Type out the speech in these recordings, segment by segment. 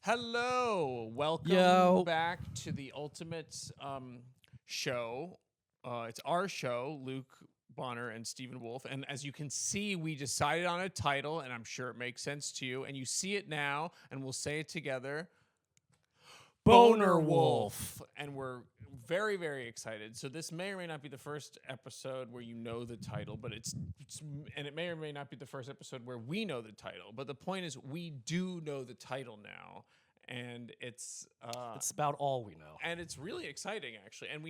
Hello, welcome Yo. back to the Ultimate show. It's our show, Luke, Bonner, and Steven Wolff. And as you can see, we decided on a title, and I'm sure it makes sense to you. And you see it now, and we'll say it together. Bonerwolf. And we're very, very excited. So this may or may not be the first episode where you know the title, but and it may or may not be the first episode where we know the title. But the point is, we do know the title now, and it's about all we know. and it's really exciting actually. And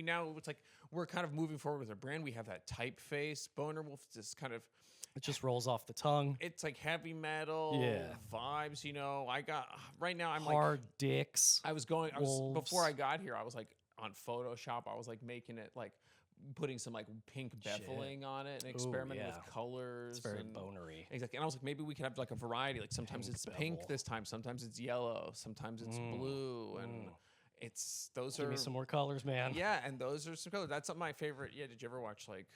we're kind of moving forward with our brand. We have that typeface. Bonerwolf is just kind of. It just rolls off the tongue. It's like heavy metal vibes, you know. I got right now. I'm Hard dicks. Before I got here. I was like on Photoshop. I was like making it like putting some like pink beveling on it and experimenting with colors. It's very bonery. Exactly. And I was like, maybe we could have like a variety. Like sometimes it's pink this time. Sometimes it's yellow. Sometimes it's blue. And Give me some more colors, man. Yeah, and those are some colors. That's my favorite. Yeah. Did you ever watch like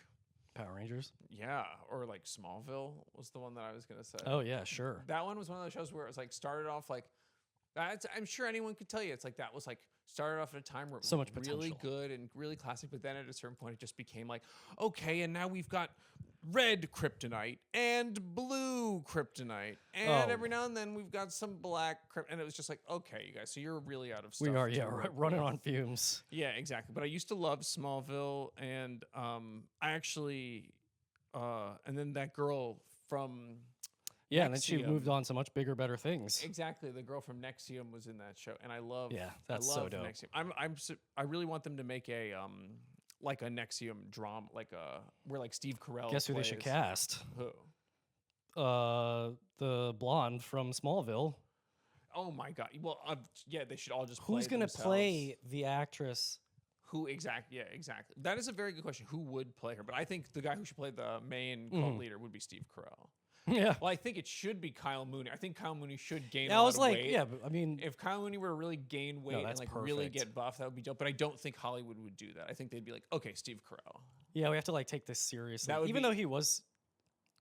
Power Rangers? Yeah, or like Smallville was the one that I was going to say. Oh, yeah, sure. That one was one of those shows where it was like started off like, I'm sure anyone could tell you, it's like that was like started off at a time where it so was much really potential. good and really classic, but then at a certain point it just became like, okay, and now we've got red kryptonite and blue kryptonite, and every now and then we've got some black kryptonite, and it was just like, okay, you guys, so you're really out of stuff. We are, running on fumes. Yeah, exactly. But I used to love Smallville, and I actually, and then that girl from and then she moved on to much bigger, better things. Exactly, the girl from Nexium was in that show, and I love. Yeah, that's so dope. Nexium. I really want them to make a like a Nexium drama, like where like Steve Carell. Guess who they should cast? Who? The blonde from Smallville. Oh my god! Well, they should all just. Who's gonna play the actress? Who exactly? Yeah, exactly. That is a very good question. Who would play her? But I think the guy who should play the main cult leader would be Steve Carell. Yeah. Well, I think it should be Kyle Mooney. I think Kyle Mooney should gain a lot of weight. Yeah, but I mean, if Kyle Mooney were to really gain weight and like really get buff, that would be dope. But I don't think Hollywood would do that. I think they'd be like, okay, Steve Carell. Yeah, we have to like take this seriously. Even though he was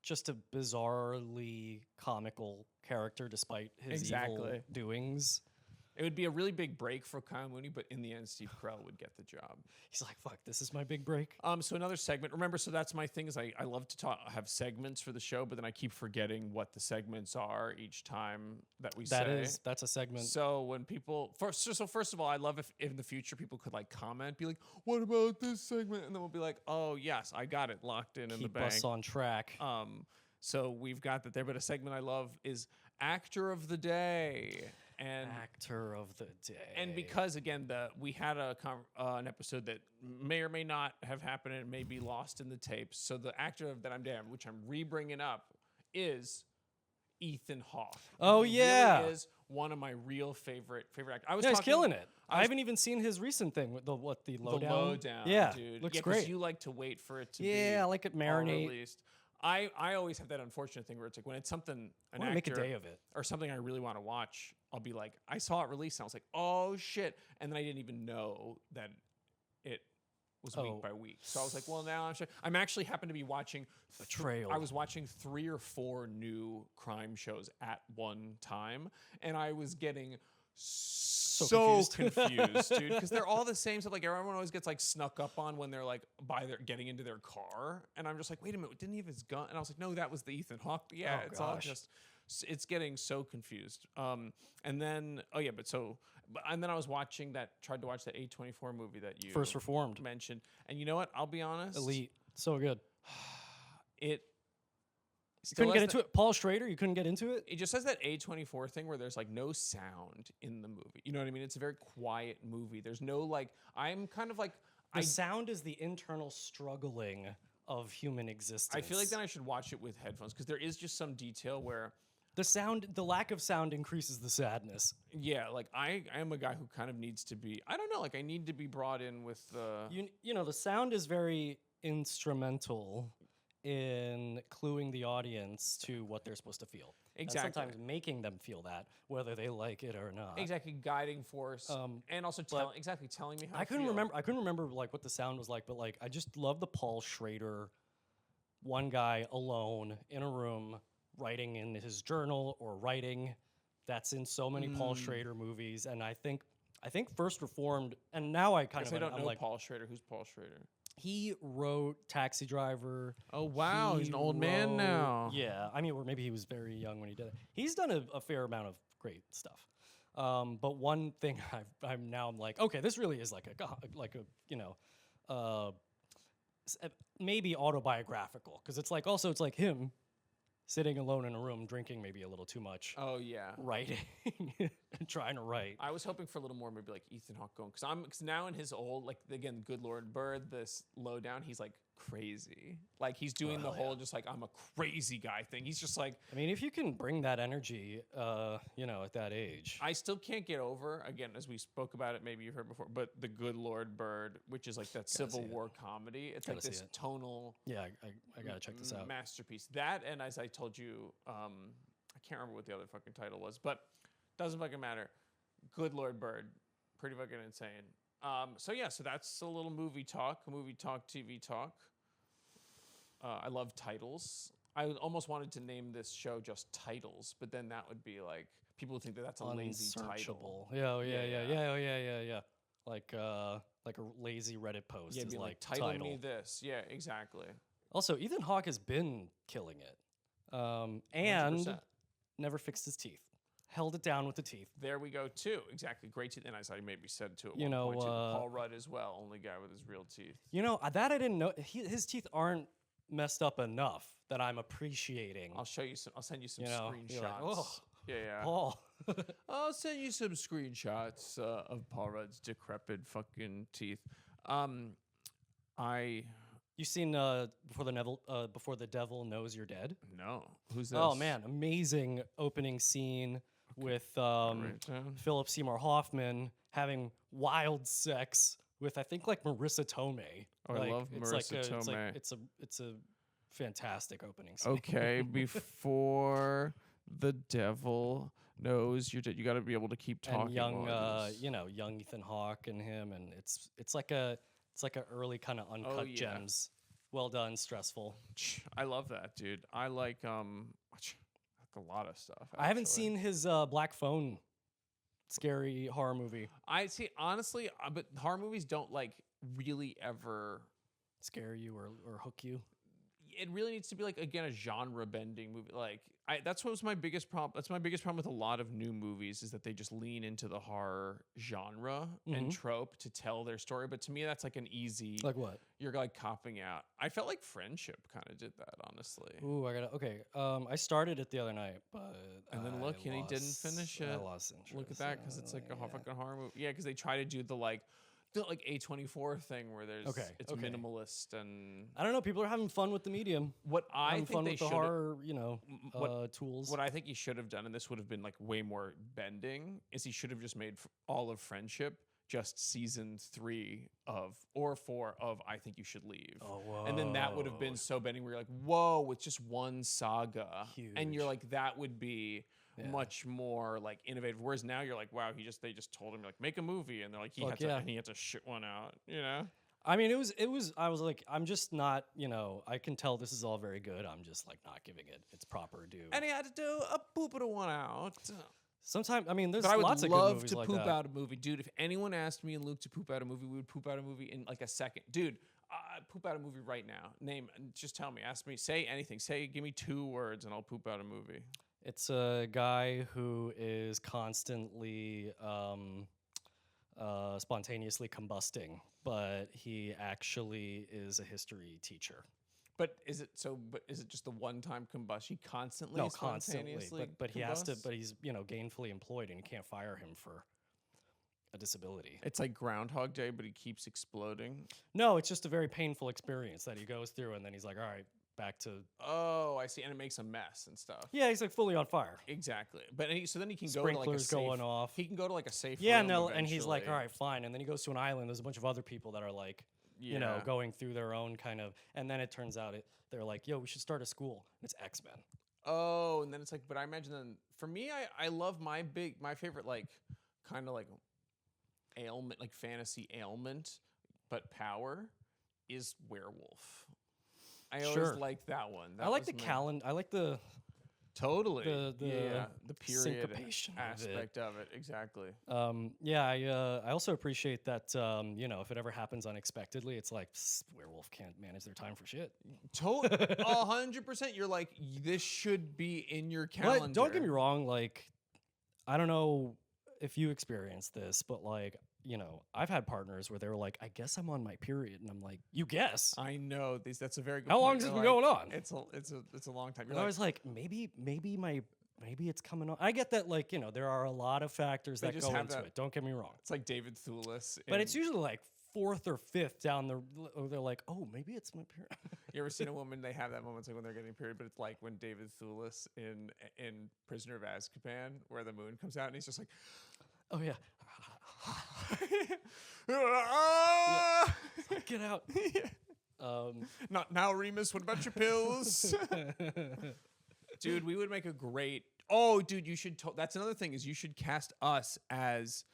just a bizarrely comical character despite his evil doings. It would be a really big break for Kyle Mooney, but in the end, Steve Carell would get the job. He's like, fuck, this is my big break. So another segment. Remember, so that's my thing is I love to have segments for the show, but then I keep forgetting what the segments are each time that we say. That's a segment. So when people, first of all, I love if in the future people could like comment, be like, what about this segment? And then we'll be like, oh, yes, I got it locked in the bank. Keep us on track. So we've got that there. But a segment I love is Actor of the Day. And Actor of the Day. And because again, we had an episode that may or may not have happened and may be lost in the tapes. So the actor that I'm damn, which I'm re-bringing up, is Ethan Hawke. Oh yeah, really is one of my real favorite actors. He's killing it. I haven't even seen his recent thing with the lowdown. The lowdown, yeah, dude. Looks great. You like to wait for it to be. Yeah, I like it marinate. Released. I always have that unfortunate thing where it's like when it's something an actor make a day of it or something I really want to watch, I'll be like, I saw it released and I was like, oh shit, and then I didn't even know that it was week by week. So I was like, well, now I'm actually happen to be watching Betrayal. I was watching 3 or 4 new crime shows at one time, and I was getting so confused, dude, because they're all the same stuff. Like everyone always gets like snuck up on when they're like getting into their car, and I'm just like, wait a minute, didn't he have his gun? And I was like, no, that was the Ethan Hawke. Yeah, all just it's getting so confused. And then and then I was tried to watch that A24 movie that you First Reformed mentioned, and you know what? I'll be honest, Elite, so good. You couldn't get into it. Paul Schrader, you couldn't get into it? It just has that A24 thing where there's like no sound in the movie. You know what I mean? It's a very quiet movie. There's no like, I'm kind of like. The sound is the internal struggling of human existence. I feel like then I should watch it with headphones because there is just some detail where. The lack of sound increases the sadness. Yeah, like I am a guy who kind of needs to be, I don't know, like I need to be brought in with the. You know, the sound is very instrumental in cluing the audience to what they're supposed to feel. Exactly. And sometimes making them feel that, whether they like it or not. Exactly, guiding force, and also telling me how. I couldn't remember like what the sound was like, but like I just love the Paul Schrader, one guy alone in a room writing in his journal or writing that's in so many Paul Schrader movies, and I think First Reformed, and now I kind of I don't I'm know like, Paul Schrader. Who's Paul Schrader? he wrote Taxi Driver. Oh wow, he's He an old man now. Yeah, I mean, or maybe he was very young when he did it. He's done a fair amount of great stuff. But one thing I'm like, okay, this really is like a you know, maybe autobiographical, because it's like also it's like him sitting alone in a room drinking maybe a little too much. Oh yeah, writing and trying to write. I was hoping for a little more, maybe like Ethan Hawke going, because now in his old, like again, Good Lord Bird, this lowdown, he's like crazy, like he's doing the whole just like I'm a crazy guy thing. He's just like, I mean, if you can bring that energy, you know, at that age, I still can't get over, again, as we spoke about it, maybe you've heard before, but the Good Lord Bird, which is like that Civil War comedy. It's like this tonal. Yeah, I gotta check this out. Masterpiece. That, and as I told you, I can't remember what the other fucking title was, but doesn't fucking matter. Good Lord Bird, pretty fucking insane. So yeah, so that's a little movie talk, TV talk. I love titles. I almost wanted to name this show just Titles, but then that would be like, people would think that that's a lazy title. Yeah. Like a lazy Reddit post. Yeah, is be like title me this. Yeah, exactly. Also, Ethan Hawke has been killing it, and 100%. never fixed his teeth. Held it down with the teeth. There we go too. Exactly, great teeth. And as I maybe said too at you one know, point, too, Paul Rudd as well, only guy with his real teeth. You know, that I didn't know. His teeth aren't messed up enough that I'm appreciating. I'll show you some. I'll send you some know, screenshots. like, oh, yeah. Paul. I'll send you some screenshots of Paul Rudd's decrepit fucking teeth. You seen before the devil knows you're dead? No. Who's this? Oh man, amazing opening scene with Philip Seymour Hoffman having wild sex with, I think, like Marissa Tomei. Oh, like, I love Marissa Tomei. It's a fantastic opening scene. Okay, before the devil knows you're dead, you got to be able to keep talking. And young, young Ethan Hawke and him, and it's like a early kind of uncut gems. Well done, stressful. I love that, dude. I like a lot of stuff. Actually. I haven't seen his Black Phone scary horror movie. I see, honestly, but horror movies don't like really ever scare you or hook you. It really needs to be like, again, a genre bending movie. Like that's what was my biggest problem. That's my biggest problem with a lot of new movies, is that they just lean into the horror genre and trope to tell their story. But to me, that's like an easy, like what? You're like copping out. I felt like Friendship kind of did that, honestly. Ooh, okay. I started it the other night, but and then look, and he didn't finish it. I lost interest. Look at that, because it's like a fucking horror movie. Yeah, because they try to do the like A24 thing where there's it's minimalist, and I don't know, people are having fun with the medium. What I think fun they with the horror, tools. What I think he should have done, and this would have been like way more bending, is he should have just made all of Friendship just season 3 or 4 of I Think You Should Leave. Oh, whoa. And then that would have been so bending where you're like, whoa, it's just one saga. Huge. And you're like, that would be much more like innovative. Whereas now you're like, wow, they just told him like make a movie, and they're like he had to shit one out, you know? I mean, it was I was like, I'm just not, I can tell this is all very good. I'm just like not giving it its proper due. And he had to do a poop of one out. Sometimes, I mean, there's but lots of good movies like that. I would love to poop out a movie. Dude, if anyone asked me and Luke to poop out a movie, we would poop out a movie in like a second. Dude, poop out a movie right now. Just tell me, ask me, say anything. Give me 2 words and I'll poop out a movie. It's a guy who is constantly spontaneously combusting, but he actually is a history teacher. But is it just the one-time combustion? He constantly but he has to, but he's gainfully employed, and you can't fire him for a disability. It's like Groundhog Day, but he keeps exploding. No, it's just a very painful experience that he goes through, and then he's like, all right, back to. Oh, I see, and it makes a mess and stuff. Yeah, he's like fully on fire. Exactly, but so then he can go to sprinklers like a safe, going off. He can go to like a safe. Yeah, room and he's like, all right, fine, and then he goes to an island. There's a bunch of other people that are like. Going through their own kind of, and then it turns out they're like, yo, we should start a school. It's X-Men. Oh, and then it's like, but I imagine then for me, I love my favorite like kind of like ailment, like fantasy ailment, but power is werewolf. I always like that one. I like the calendar. I like the Totally. the the period syncopation of it. aspect of it. Exactly. I also appreciate that. You know, if it ever happens unexpectedly, it's like werewolf can't manage their time for shit. 100%. You're like, this should be in your calendar. But don't get me wrong. Like, I don't know if you experienced this, but like, you know, I've had partners where they were like, I guess I'm on my period, and I'm like, you guess? I know these. That's a very good. How long point. has it You're been like, going on? It's a long time. And I was like, maybe it's coming on. I get that, like, you know, there are a lot of factors They that just go have into that- it. Don't get me wrong. It's like David Thewlis. But it's usually like fourth or fifth down the. They're like, oh, maybe it's my period. You ever seen a woman? They have that moment, it's like when they're getting period, but it's like when David Thewlis in Prisoner of Azkaban, where the moon comes out, and he's just like, Oh yeah. Get out. Not now, Remus. What about your pills? Dude, we would make a great. Oh, dude, you should. That's another thing is you should cast us as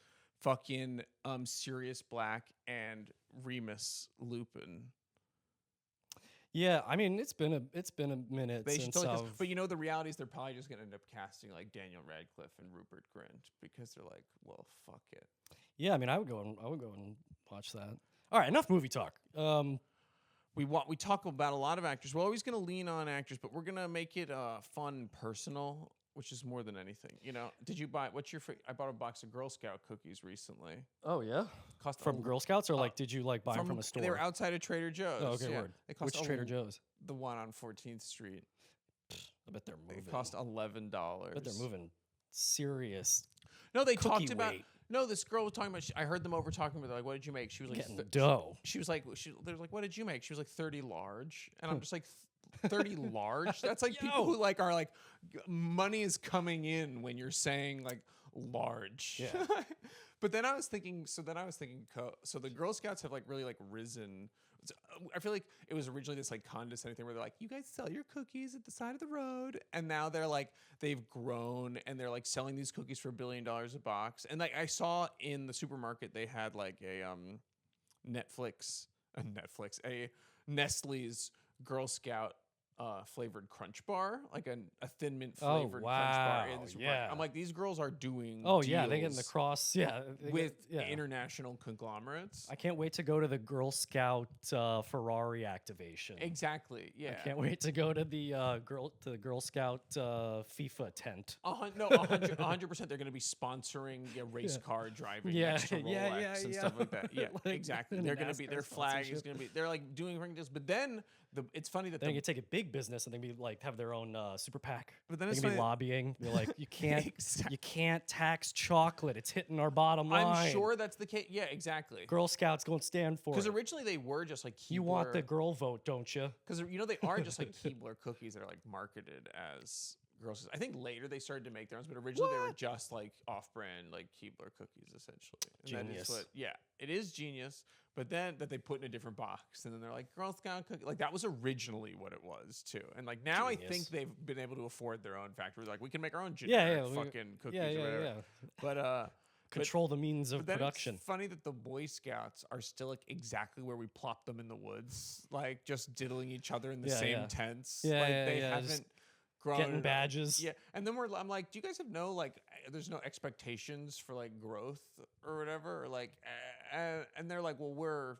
fucking Sirius Black and Remus Lupin. Yeah, I mean it's been a minute They should since totally I've. but you know the reality is they're probably just gonna end up casting like Daniel Radcliffe and Rupert Grint because they're like, well, fuck it. Yeah, I mean I would go and watch that. All right, enough movie talk. We talk about a lot of actors. We're always gonna lean on actors, but we're gonna make it fun, personal, which is more than anything. You know, did you buy? What's your? I bought a box of Girl Scout cookies recently. Oh yeah, Cost from Girl Scouts or like did you like buy them from a store? They were outside of Trader Joe's. Oh, okay, yeah. word. They cost Which Trader Joe's? The one on 14th Street. I bet they're moving. They cost $11. I bet they're moving serious. No, they cookie talked about. weight. No, this girl was talking about. I heard them over talking about. Like, what did you make? She was like, Getting dough. She was like, they're like, what did you make? She was like 30 large, and I'm just like, 30 large. That's like people who like are like, money is coming in when you're saying like large. Yeah. But then I was thinking. So the Girl Scouts have like really like risen. I feel like it was originally this like condescending thing where they're like, you guys sell your cookies at the side of the road, and now they're like they've grown and they're like selling these cookies for $1 billion a box. And like I saw in the supermarket they had like a Nestle's Girl Scout flavored Crunch Bar, like a Thin Mint flavored Crunch Bar in the supermarket. Yeah. I'm like, these girls are doing Yeah, they get in the cross. Yeah, with international conglomerates. I can't wait to go to the Girl Scout Ferrari activation. Exactly. Yeah. I can't wait to go to the Girl Scout FIFA tent. 100%. They're going to be sponsoring race car driving next to Rolex and stuff like that. Yeah, Like, exactly. the They're going to be, their NASCAR flag is sponsorship. going to be, they're like doing this. But then it's funny that Then they can take a big business and they can be like have their own super PAC. But then they it's can be funny- lobbying. They're like, you can't, Exact- you can't tax chocolate. It's hitting our bottom line. I'm sure that's the case. Yeah, exactly. Girl Scouts don't stand for Because it. originally they were just like Keebler. You want the girl vote, don't you? Because they are just like Keebler cookies that are like marketed as Girl Scouts. I think later they started to make their own, but originally they were just like off-brand like Keebler cookies essentially. And that is Genius. it is genius. But then that they put in a different box, and then they're like Girl Scout cookie. Like that was originally what it was too. And like now I Genius. think they've been able to afford their own factory. Like we can make our own Yeah, generic we- fucking cookies or whatever. But Control the means of but then production. it's funny that the Boy Scouts are still like exactly where we plopped them in the woods, like just diddling each other in the Yeah, same yeah. tents. Yeah, like yeah, they yeah, just haven't grown Getting enough. badges. Yeah, and then I'm like, do you guys have no like? There's no expectations for like growth or whatever, or like, and they're like, well, we're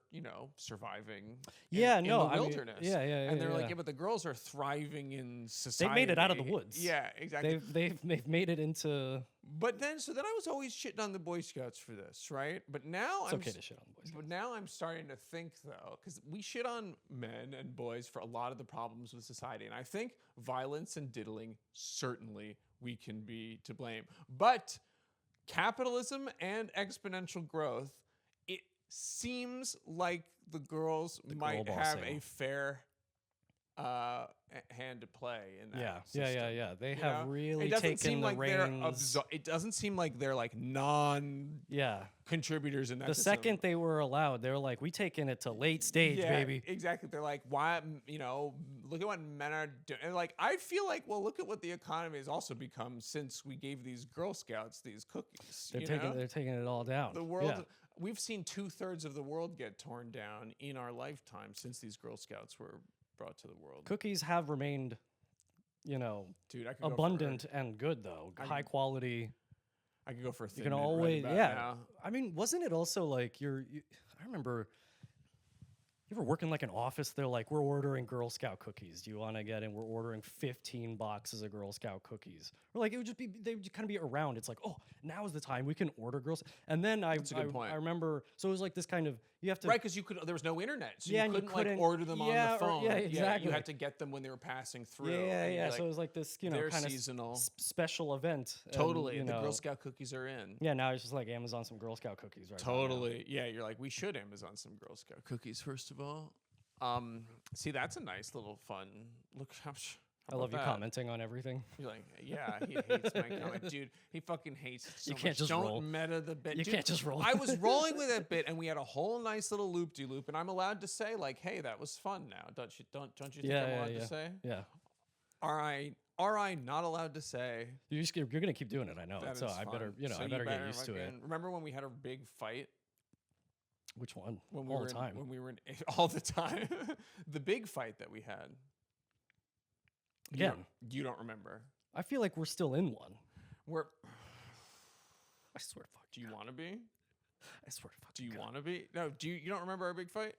surviving. Yeah, in no, the I mean, wilderness. yeah, And they're like, yeah. yeah, but the girls are thriving in They've society. made it out of the woods. Yeah, exactly. They've made it into. But then I was always shitting on the Boy Scouts for this, right? But now It's okay to shit on the Boy Scouts. But now I'm starting to think though, because we shit on men and boys for a lot of the problems with society, and I think violence and diddling certainly we can be to blame. But capitalism and exponential growth, it seems like the girls might girl have bossing. a fair hand to play in that. Yeah. system. They You have know? really It doesn't taken seem the like reins. it doesn't seem like they're like non-contributors Yeah. in that The system. second they were allowed, they were like, we taking it to late stage, Yeah, baby. exactly. They're like, why? Look at what men are doing. And like, I feel like, well, look at what the economy has also become since we gave these Girl Scouts these cookies. They're you taking know? they're taking it all down. The world. Yeah. We've seen 2/3 of the world get torn down in our lifetime since these Girl Scouts were brought to the world. Cookies have remained you know, Dude, I could abundant and good though, high quality. I could go for a thin You can mint always, right about yeah. now. I mean, wasn't it also like I remember. You ever work in like an office? They're like, we're ordering Girl Scout cookies. Do you want to get in? We're ordering 15 boxes of Girl Scout cookies. Or like, it would just be, they would just kind of be around. It's like, oh, now is the time we can order Girls. And then That's a good point. I remember, so it was like this kind of, you have to. Right, because there was no internet, so Yeah, you and you couldn't like order them on the phone. yeah, exactly. You had to get them when they were passing through. Yeah, and yeah. you're So like, it was like this, they're kind of seasonal. special event. and, Totally, you the know, Girl Scout cookies are in. Yeah, now it's just like Amazon some Girl Scout cookies, right? Totally, yeah. You're like, we should Amazon some Girl Scout cookies first of all. See, that's a nice little fun look. I love you commenting on everything. You're like, yeah, he hates my comment, dude. He fucking hates it so You can't much. just Don't roll. meta the bit. You Dude, can't just roll. I was rolling with that bit, and we had a whole nice little loop-de-loop, and I'm allowed to say like, hey, that was fun. Now, don't you think Yeah, I'm allowed yeah, to say? Yeah. Are I not allowed to say? You're gonna keep doing it. I know. That So is I fun? better, So I better get used to it. fucking- Remember when we had a big fight? Which one? When we All were the time. When we were in all the time, the big fight that we had. Again, you don't remember. I feel like we're still in one. We're. I swear to fuck. Do you want to be? I swear to fuck. Do you want to be? No. Do you don't remember our big fight?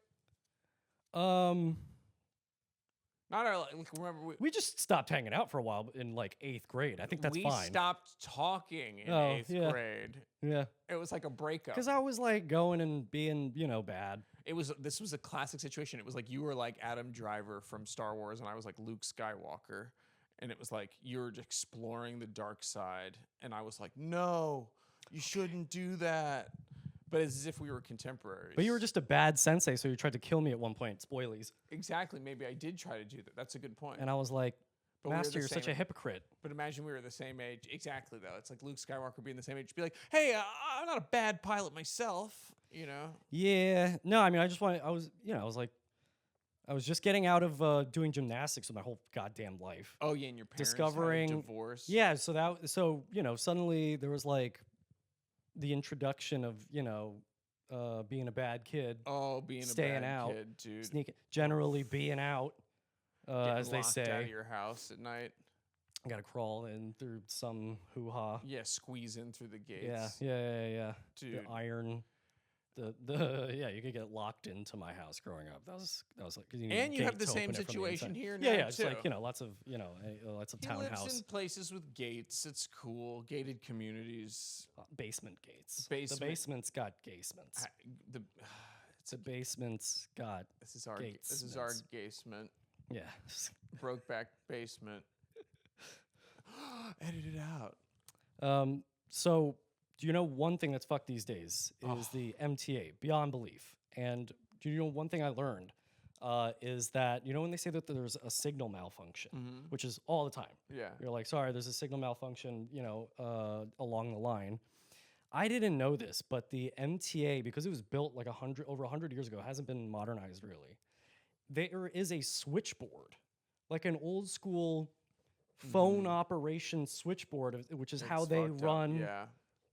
Not our. Like, remember we just stopped hanging out for a while in like 8th grade. I think that's we fine. stopped talking in Oh, 8th yeah. grade. Yeah. It was like a breakup. Because I was like going and being, bad. This was a classic situation. It was like you were like Adam Driver from Star Wars, and I was like Luke Skywalker, and it was like you were just exploring the dark side, and I was like, no, you shouldn't do that. But it's as if we were contemporaries. But you were just a bad sensei, so you tried to kill me at one point. Spoilies. Exactly. Maybe I did try to do that. That's a good point. And I was like, But we were Master, the you're such same- a hypocrite. But imagine we were the same age. Exactly, though. It's like Luke Skywalker being the same age. Be like, hey, I'm not a bad pilot myself, Yeah. No, I mean, I was just getting out of doing gymnastics with my whole goddamn life. Oh, yeah, and your parents Discovering- had a divorce. Yeah, so suddenly there was like the introduction of, being a bad kid, Oh, being Staying a bad out. kid, dude. generally being out, Getting as they locked out of say. your house at night. I gotta crawl in through some hoo-ha. Yeah, squeeze in through the gates. Yeah. Dude. The iron, you could get locked into my house growing up. That was like, 'cause need And a you have gate the to same open it from the situation inside. here Yeah, now, it's too. like lots of He townhouse lives in places with gates. It's cool. Gated communities. basement gates. Basement. The basement's got gasements. The, The basement's got this is our Gasements. basement. yeah. Brokeback basement. Edit it out. So, do you know one thing that's fucked these days is Oh. the MTA, beyond belief. And do you know one thing I learned is that, when they say that there's a signal malfunction, which is all the time. Yeah. You're like, sorry, there's a signal malfunction, along the line. I didn't know this, but the MTA, because it was built like over 100 years ago, hasn't been modernized really. There is a switchboard, like an old school phone operation switchboard, which is how It's they fucked up. run. Yeah.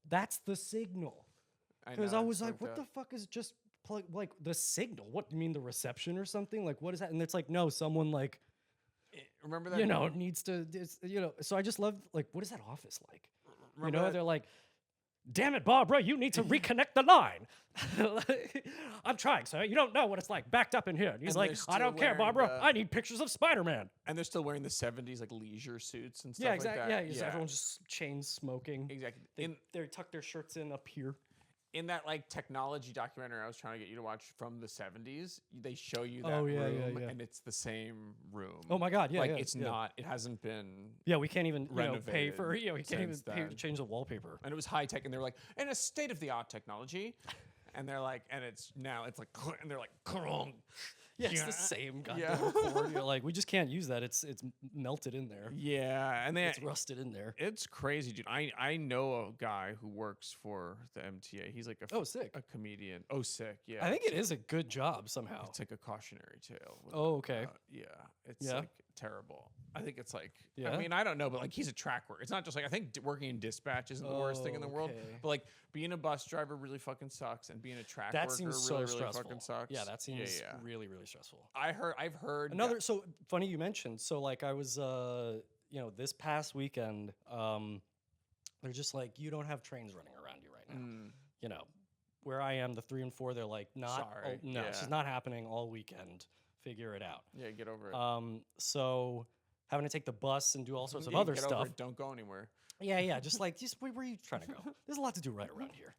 That's the signal. Because I was like, what the fuck is just like the signal? What, you mean the reception or something? Like, what is that? And it's like, no, someone like, Remember that? needs to, so I just love, like, what is that office like? Remember that- They're like, damn it, Barbara, you need to reconnect the line. I'm trying, sir. You don't know what it's like backed up in here. And he's And like, they're I still don't care, wearing Barbara. the- I need pictures of Spider-Man. And they're still wearing the 70s like leisure suits and stuff Yeah, like exactly. that. Yeah, everyone's just chain smoking. Exactly. They tuck their shirts in up here. In that like technology documentary I was trying to get you to watch from the 70s, they show you that Oh, yeah, room yeah. and it's the same room. Oh my God, yeah, like yeah, it's yeah. not, it hasn't been, Yeah, we can't even pay Renovated for. Yeah, we can't even since pay to then. change the wallpaper. and it was high tech, and they were like, in a state of the art technology, and they're like, and it's like, and they're like, "Krong." Yeah, it's the same goddamn Yeah. cord. You're like, we just can't use that. It's melted in there. Yeah, and It's rusted in there. it's crazy, dude. I know a guy who works for the MTA. He's like Sick. a comedian. Oh, sick. Yeah. I think it is a good job somehow. It's like a cautionary tale. Oh, okay. Yeah. It's Yeah. like terrible. I think it's like, Yeah? I mean, I don't know, but like he's a track worker. It's not just like, I think working in dispatch isn't the worst thing in the world, Okay. but like being a bus driver really fucking sucks, and being a track That worker seems really, so really stressful. fucking sucks. Yeah, that seems really, really stressful. I've heard So funny you mentioned. So like I was, this past weekend, they're just like, you don't have trains running around you right now. You know, where I am, the 3 and 4, they're like, not, Sorry. no, Yeah. it's just not happening all weekend. Figure it out. Yeah, get over it. So having to take the bus and do all sorts of Yeah, other get over stuff. it. Don't go anywhere. Yeah, just where are you trying to go? There's a lot to do right around here.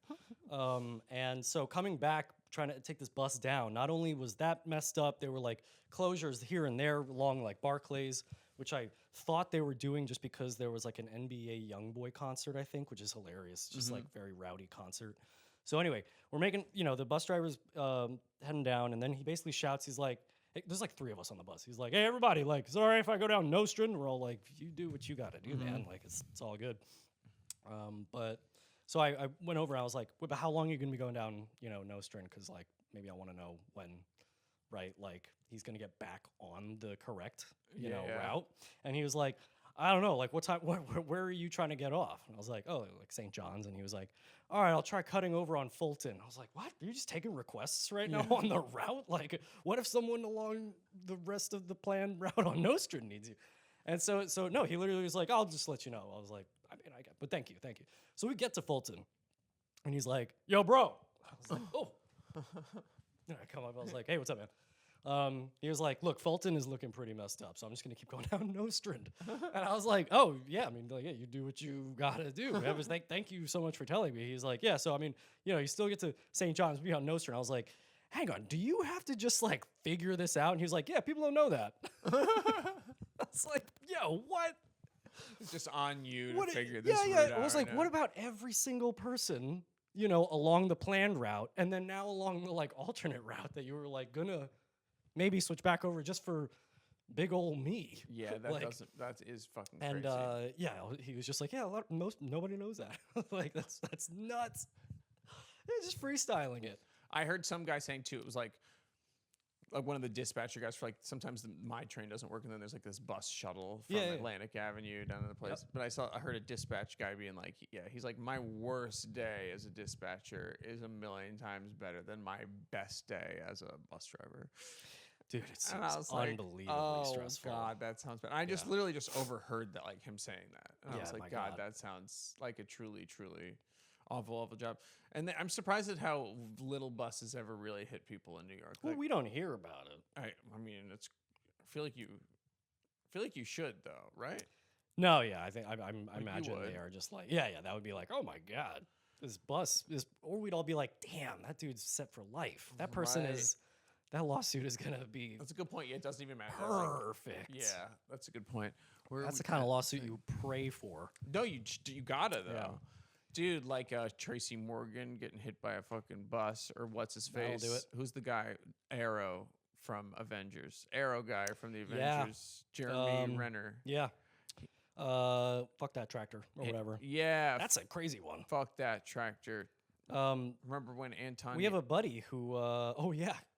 And so coming back, trying to take this bus down, not only was that messed up, there were like closures here and there along like Barclays, which I thought they were doing just because there was like an NBA YoungBoy concert, I think, which is hilarious. Just like very rowdy concert. So anyway, we're making, the bus driver's heading down, and then he basically shouts, he's like, hey, there's like 3 of us on the bus. He's like, hey, everybody, like, sorry if I go down Nostrand. We're all like, you do what you got to do, man. Like, it's all good. But so I went over and I was like, wait, but how long are you going to be going down, Nostrand? Because, like, maybe I want to know when, right, like, he's going to get back on the correct, route. And he was like, I don't know, like, what time, where are you trying to get off? And I was like, oh, like St. John's. And he was like, all right, I'll try cutting over on Fulton. I was like, what? Are you just taking requests right now on the route? Like, what if someone along the rest of the planned route on Nostrand needs you? And so no, he literally was like, I'll just let you know. I was like, I mean, I get, but thank you. So we get to Fulton, and he's like, yo, bro. I was like, oh. And I come up, I was like, hey, what's up, man? He was like, look, Fulton is looking pretty messed up, so I'm just going to keep going down Nostrand. And I was like, oh, yeah, I mean, like, yeah, you do what you got to do. I was like, thank you so much for telling me. He's like, yeah, so, I mean, you still get to St. John's, be on Nostrand. I was like, hang on, do you have to just, like, figure this out? And he was like, yeah, people don't know that. I was like, yo, what? It's just on you to figure this route out. I was like, what about every single person, along the planned route, and then now along the, like, alternate route that you were, like, gonna maybe switch back over just for big old me. Yeah, that is fucking crazy. And he was just like, yeah, nobody knows that. Like, that's nuts. They're just freestyling it. I heard some guy saying too, it was like one of the dispatcher guys for like, sometimes my train doesn't work, and then there's like this bus shuttle from Atlantic Avenue down to the place. But I heard a dispatch guy being like, he's like, my worst day as a dispatcher is 1,000,000 times better than my best day as a bus driver. Dude, it's like, unbelievably stressful. Oh God, that sounds bad. I just literally just overheard that, like him saying that. And I was like, God, that sounds like a truly, truly awful job. And I'm surprised at how little buses ever really hit people in New York. Well, we don't hear about it. I mean, I feel like you should though, right? No, yeah, I think I imagine they are just like, that would be like, oh my God, this bus is, or we'd all be like, damn, that dude's set for life. That person that lawsuit is gonna be. That's a good point. Yeah, it doesn't even matter. Perfect. Yeah, that's a good point. That's the kind of lawsuit you pray for. No, you gotta though. Yeah. Dude, like Tracy Morgan getting hit by a fucking bus, or what's his face? That'll do it. Who's the guy? Arrow from Avengers. Arrow guy from the Avengers. Jeremy Renner. Yeah. Fuck that tractor or whatever. Yeah. That's a crazy one. Fuck that tractor. Remember when Anton? We have a buddy who.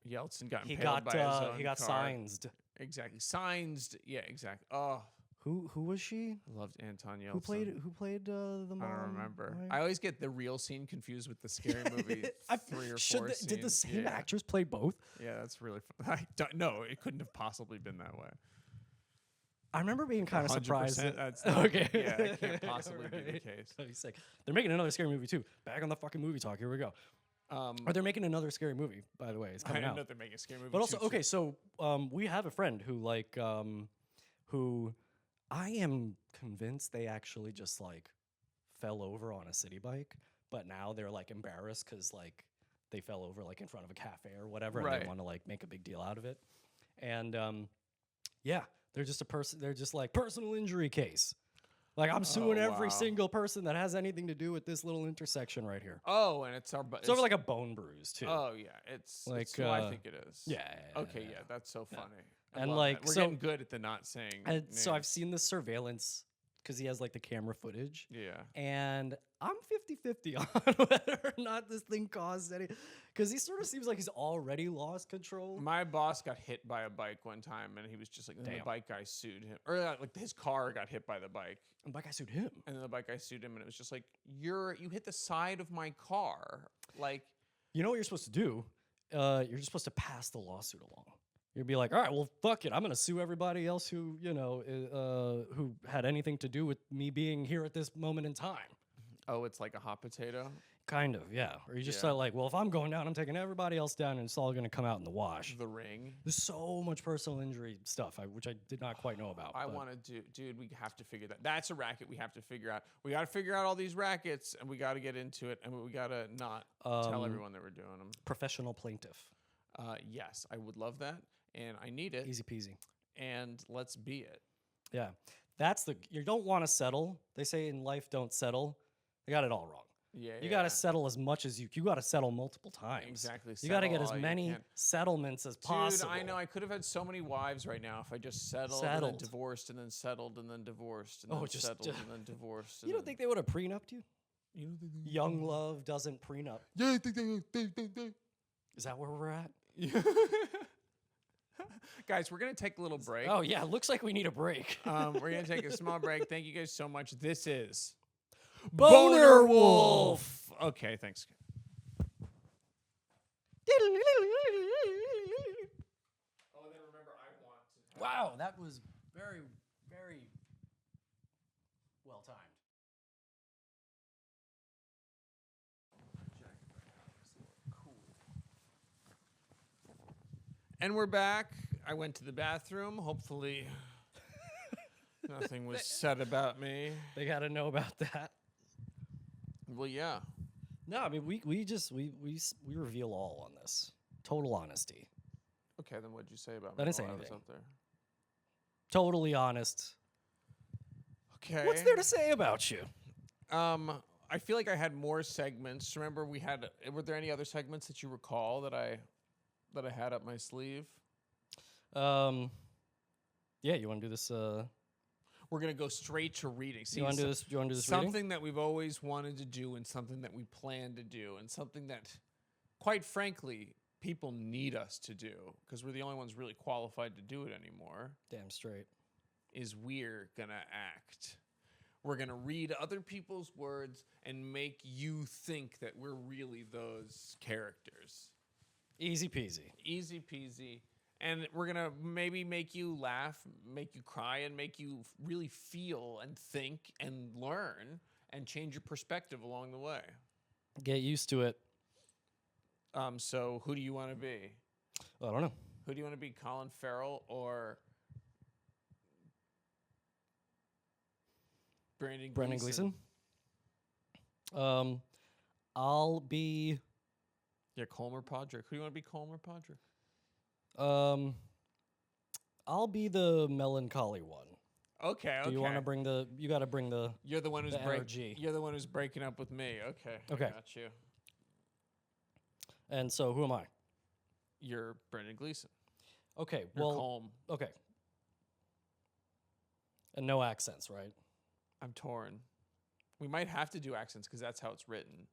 Yeltsin got impaled by his own He got car. signed. Exactly. Signed. Yeah. Exactly. Oh. Who was she? I loved Anton Yeltsin. Who played the mom? I don't remember. Right? I always get the real scene confused with the scary movie 3 or 4 scenes. Did the same actress play both? Yeah, that's really fun. I don't know. It couldn't have possibly been that way. I remember being kind of surprised. That's not, okay. Yeah, it can't possibly be the case. He's like, they're making another scary movie too. Back on the fucking movie talk. Here we go. Or they're making another scary movie, by the way. It's coming out. I know they're making a scary movie. But also, okay, so we have a friend who who I am convinced they actually just like fell over on a city bike, but now they're like embarrassed because like they fell over like in front of a cafe or whatever, and they want to like make a big deal out of it. And they're just they're just like personal injury case. Like, I'm suing every single person that has anything to do with this little intersection right here. Oh, and it's over like a bone bruise too. Oh yeah, it's like it's who I think it is. Yeah. Okay, yeah, that's so funny. And like, we're getting good at the not saying. And so I've seen the surveillance because he has like the camera footage. Yeah. And I'm 50-50 on whether or not this thing caused any, because he sort of seems like he's already lost control. My boss got hit by a bike one time, and he was just like, the bike guy sued him, or like his car got hit by the bike. And the bike guy sued him. And then the bike guy sued him, and it was just like, you hit the side of my car, like. You know what you're supposed to do? You're just supposed to pass the lawsuit along. You'd be like, all right, well, fuck it. I'm gonna sue everybody else who, who had anything to do with me being here at this moment in time. Oh, it's like a hot potato. Kind of, yeah. Or you just Yeah. start like, well, if I'm going down, I'm taking everybody else down, and it's all gonna come out in the wash. The Ring. There's so much personal injury stuff, which I did not quite know about. I but want to do, dude. We have to figure that. That's a racket we have to figure out. We got to figure out all these rackets, and we got to get into it, and we got to not tell everyone that we're doing them. professional plaintiff. Yes, I would love that, and I need it. Easy peasy. And let's be it. Yeah. That's you don't want to settle. They say in life, don't settle. They got it all wrong. Yeah, You got to settle as much as you got to settle multiple times. Exactly. You got to Settle get as all you many can. settlements as possible. Dude, I know. I could have had so many wives right now if I just settled. And then divorced, and then settled, and then divorced, and then settled, and then divorced. You don't think they would have prenupped you? You don't think Young love doesn't prenup. Yeah, I think they. Is that where we're at? Guys, we're going to take a little break. Oh, yeah. Looks like we need a break. We're going to take a small break. Thank you guys so much. This is Bonerwolf. Okay, thanks. Oh, and then remember, I want to. Wow, that was very, very well timed. And we're back. I went to the bathroom. Hopefully, nothing was said about me. They got to know about that. Well, yeah. No, I mean we reveal all on this. Total honesty. Okay, then what'd you say about I me didn't say while I was anything. up there? Totally honest. Okay. What's there to say about you? I feel like I had more segments. Remember, were there any other segments that you recall that I had up my sleeve? Yeah, you want to do this? We're gonna go straight to reading. See, You want to do this? You want to do this? Reading? something that we've always wanted to do, and something that we plan to do, and something that, quite frankly, people need us to do because we're the only ones really qualified to do it anymore. Damn straight. Is we're gonna act. We're gonna read other people's words and make you think that we're really those characters. Easy peasy. Easy peasy. And we're going to maybe make you laugh, make you cry, and make you really feel and think and learn and change your perspective along the way. Get used to it. So who do you want to be? I don't know. Who do you want to be, Colin Farrell or Brandon Gleeson? I'll be... Yeah, Colmer Podrick. Who do you want to be, Colmer Podrick? I'll be the melancholy one. Okay. Do you want to bring the? You got to bring the. You're the one who's energy. You're the one who's breaking up with me. Okay. Okay. I got you. And so, who am I? You're Brendan Gleeson. Okay. You're Well. calm. Okay. And no accents, right? I'm torn. We might have to do accents because that's how it's written.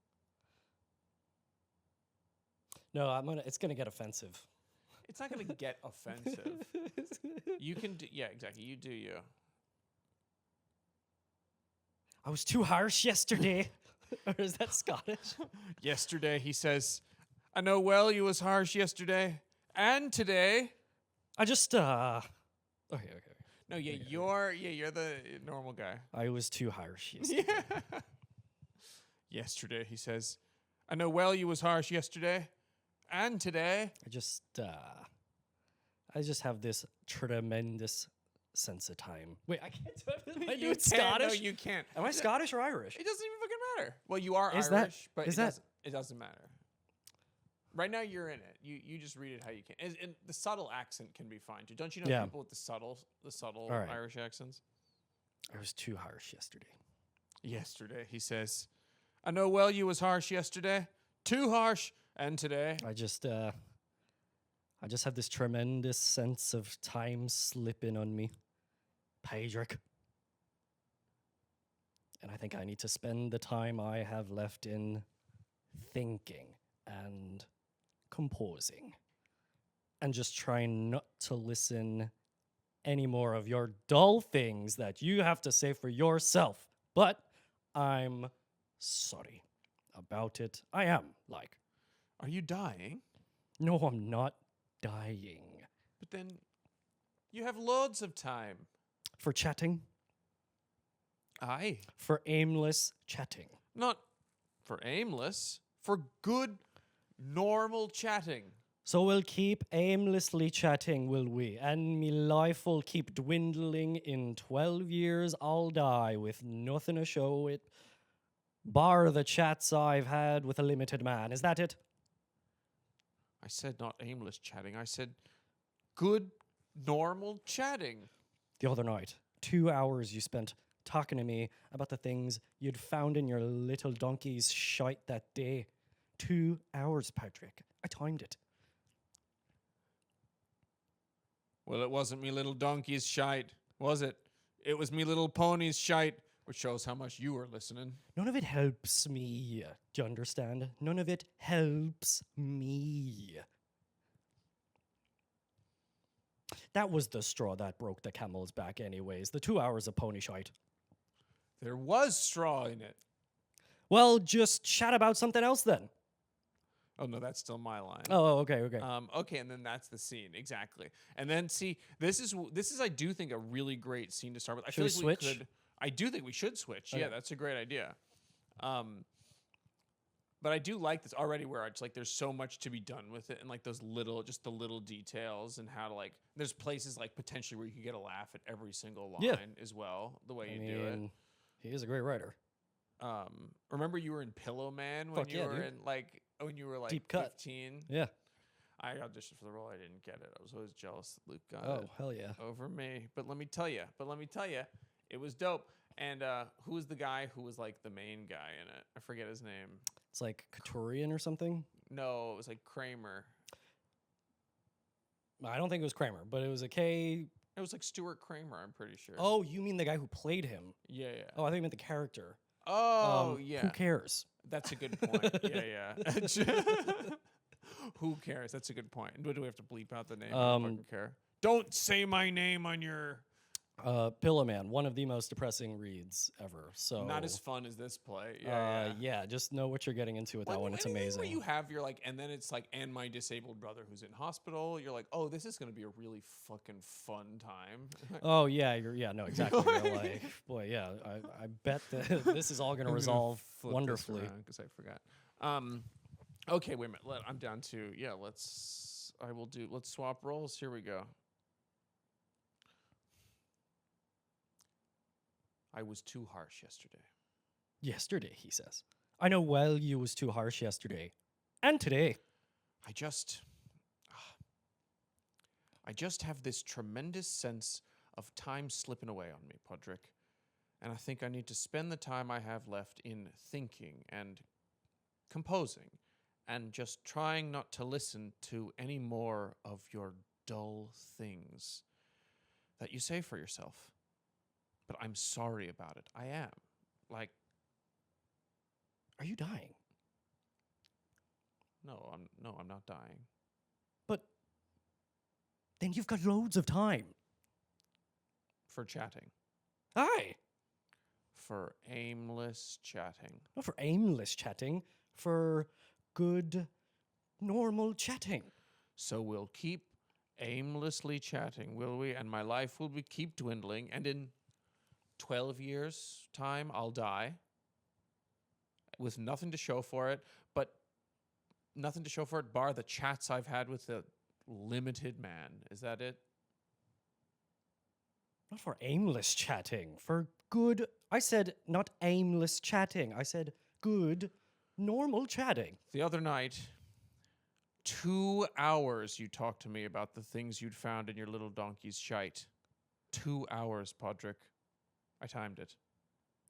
No, it's gonna get offensive. It's not going to get offensive. You can do, yeah, exactly. You do you. I was too harsh yesterday. Or is that Scottish? Yesterday, he says, I know well you was harsh yesterday and today. I just, Okay. No, yeah, you're the normal guy. I was too harsh yesterday. Yeah. Yesterday, he says, I know well you was harsh yesterday and today. I just have this tremendous sense of time. Wait, I can't do it. Am I You doing can't. Scottish? No, you can't. Am I Scottish or Irish? It doesn't even fucking matter. Well, you are Is Irish, that- but is it doesn't matter. Right now, you're in it. You just read it how you can. And the subtle accent can be fine too. Don't you know Yeah. people with the subtle All right. Irish accents? I was too harsh yesterday. Yesterday, he says, I know well you was harsh yesterday, too harsh, and today. I just have this tremendous sense of time slipping on me, Patrick. And I think I need to spend the time I have left in thinking and composing and just trying not to listen any more of your dull things that you have to say for yourself. But I'm sorry about it. I am, like. Are you dying? No, I'm not dying. But But then you have loads of time. For chatting? Aye. For aimless chatting. Not for aimless, for good, normal chatting. So we'll keep aimlessly chatting, will we? And me life will keep dwindling. In 12 years, I'll die with nothing to show it, bar the chats I've had with a limited man. Is that it? I said not aimless chatting. I said good, normal chatting. The other night, 2 hours you spent talking to me about the things you'd found in your little donkey's shite that day. 2 hours, Patrick. I timed it. Well, it wasn't me little donkey's shite, was it? It was me little pony's shite, which shows how much you were listening. None of it helps me. Do you understand? None of it helps me. That was the straw that broke the camel's back anyways. The 2 hours of pony shite. There was straw in it. Well, just chat about something else then. Oh, no, that's still my line. Oh, okay. Okay, and then that's the scene, exactly. And then, see, this is I do think, a really great scene to start with. I Should feel we like switch? I do think we should switch. Okay. Yeah, that's a great idea. But I do like this already, where it's like there's so much to be done with it, and like those little, just the little details, and how to like. There's places like potentially where you could get a laugh at every single line as well, the way you do it. He is a great writer. Remember you were in Pillow Man when Fuck you yeah, were dude. in like when you were like Deep cut. 15. Yeah. I auditioned for the role. I didn't get it. I was always jealous that Luke got Oh, it hell yeah. over me. But let me tell you, it was dope. And who was the guy who was like the main guy in it? I forget his name. It's like Couturian or something. No, it was like Kramer. I don't think it was Kramer, but it was a K. It was like Stuart Kramer, I'm pretty sure. Oh, you mean the guy who played him? Yeah. Oh, I think you meant the character. Oh, yeah. Who cares? That's a good point. Yeah. Who cares? That's a good point. Do we have to bleep out the name? I don't fucking care. Don't say my name on your... Pillow Man, one of the most depressing reads ever. So Not as fun as this play. Yeah, just know what you're getting into with that one. It's amazing. Where you have your like, and then it's like, and my disabled brother who's in hospital. You're like, oh, this is gonna be a really fucking fun time. Oh yeah, no, exactly. You're like, boy, yeah, I bet that this is all gonna resolve wonderfully. Because I forgot. Okay, wait a minute. I'm down to let's swap roles. Here we go. I was too harsh yesterday. Yesterday, he says. I know well you was too harsh yesterday. And today. I just have this tremendous sense of time slipping away on me, Podrick. And I think I need to spend the time I have left in thinking and composing and just trying not to listen to any more of your dull things that you say for yourself. But I'm sorry about it. I am. Like, Are you dying? No, I'm not dying. But then you've got loads of time. For chatting. Aye. For aimless chatting. Not for aimless chatting, for good, normal chatting. So we'll keep aimlessly chatting, will we? And my life will keep dwindling, and in 12 years' time, I'll die with nothing to show for it, but nothing to show for it bar the chats I've had with the limited man. Is that it? Not for aimless chatting, for good. I said not aimless chatting. I said good, normal chatting. The other night, 2 hours you talked to me about the things you'd found in your little donkey's shite. 2 hours, Podrick. I timed it.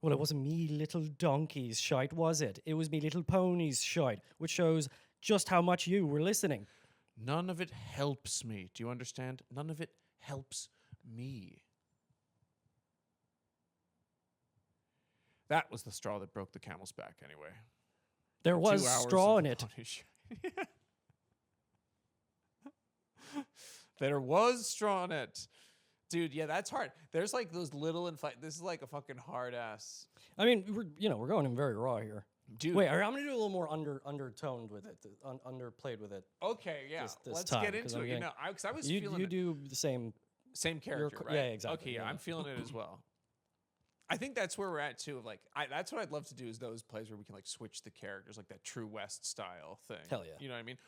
Well, it wasn't me little donkey's shite, was it? It was me little pony's shite, which shows just how much you were listening. None of it helps me. Do you understand? None of it helps me. That was the straw that broke the camel's back, anyway. There 2 was hours straw of in it. pony shite. There was straw in it. Dude, yeah, that's hard. There's like those little this is like a fucking hard ass. I mean, we're going in very raw here. Dude. Wait, I'm gonna do a little more undertoned with it, underplayed with it. Okay, yeah. this Let's time, get 'cause into I'm it. getting- Because I was You feeling do the same. same character, right? yeah, exactly, Okay, yeah, yeah. I'm feeling it as well. I think that's where we're at too. Of like, that's what I'd love to do is those plays where we can like switch the characters, like that True West style thing. Hell yeah. You know what I mean?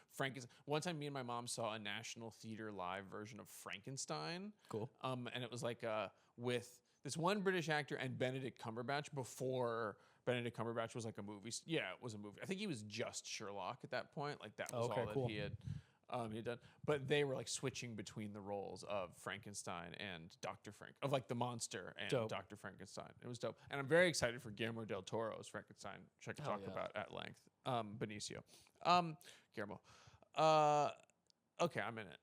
One time, me and my mom saw a National Theater live version of Frankenstein. Cool. And it was like with this one British actor and Benedict Cumberbatch before Benedict Cumberbatch was like a movie. Yeah, it was a movie. I think he was just Sherlock at that point. Like that was Okay, all that cool. he had done. But they were like switching between the roles of Frankenstein and Dr. Frank, of like the monster and Dope. Dr. Frankenstein. It was dope. And I'm very excited for Guillermo del Toro's Frankenstein, which I can Hell talk yeah. about at length. Benicio. Guillermo. Okay, I'm in it.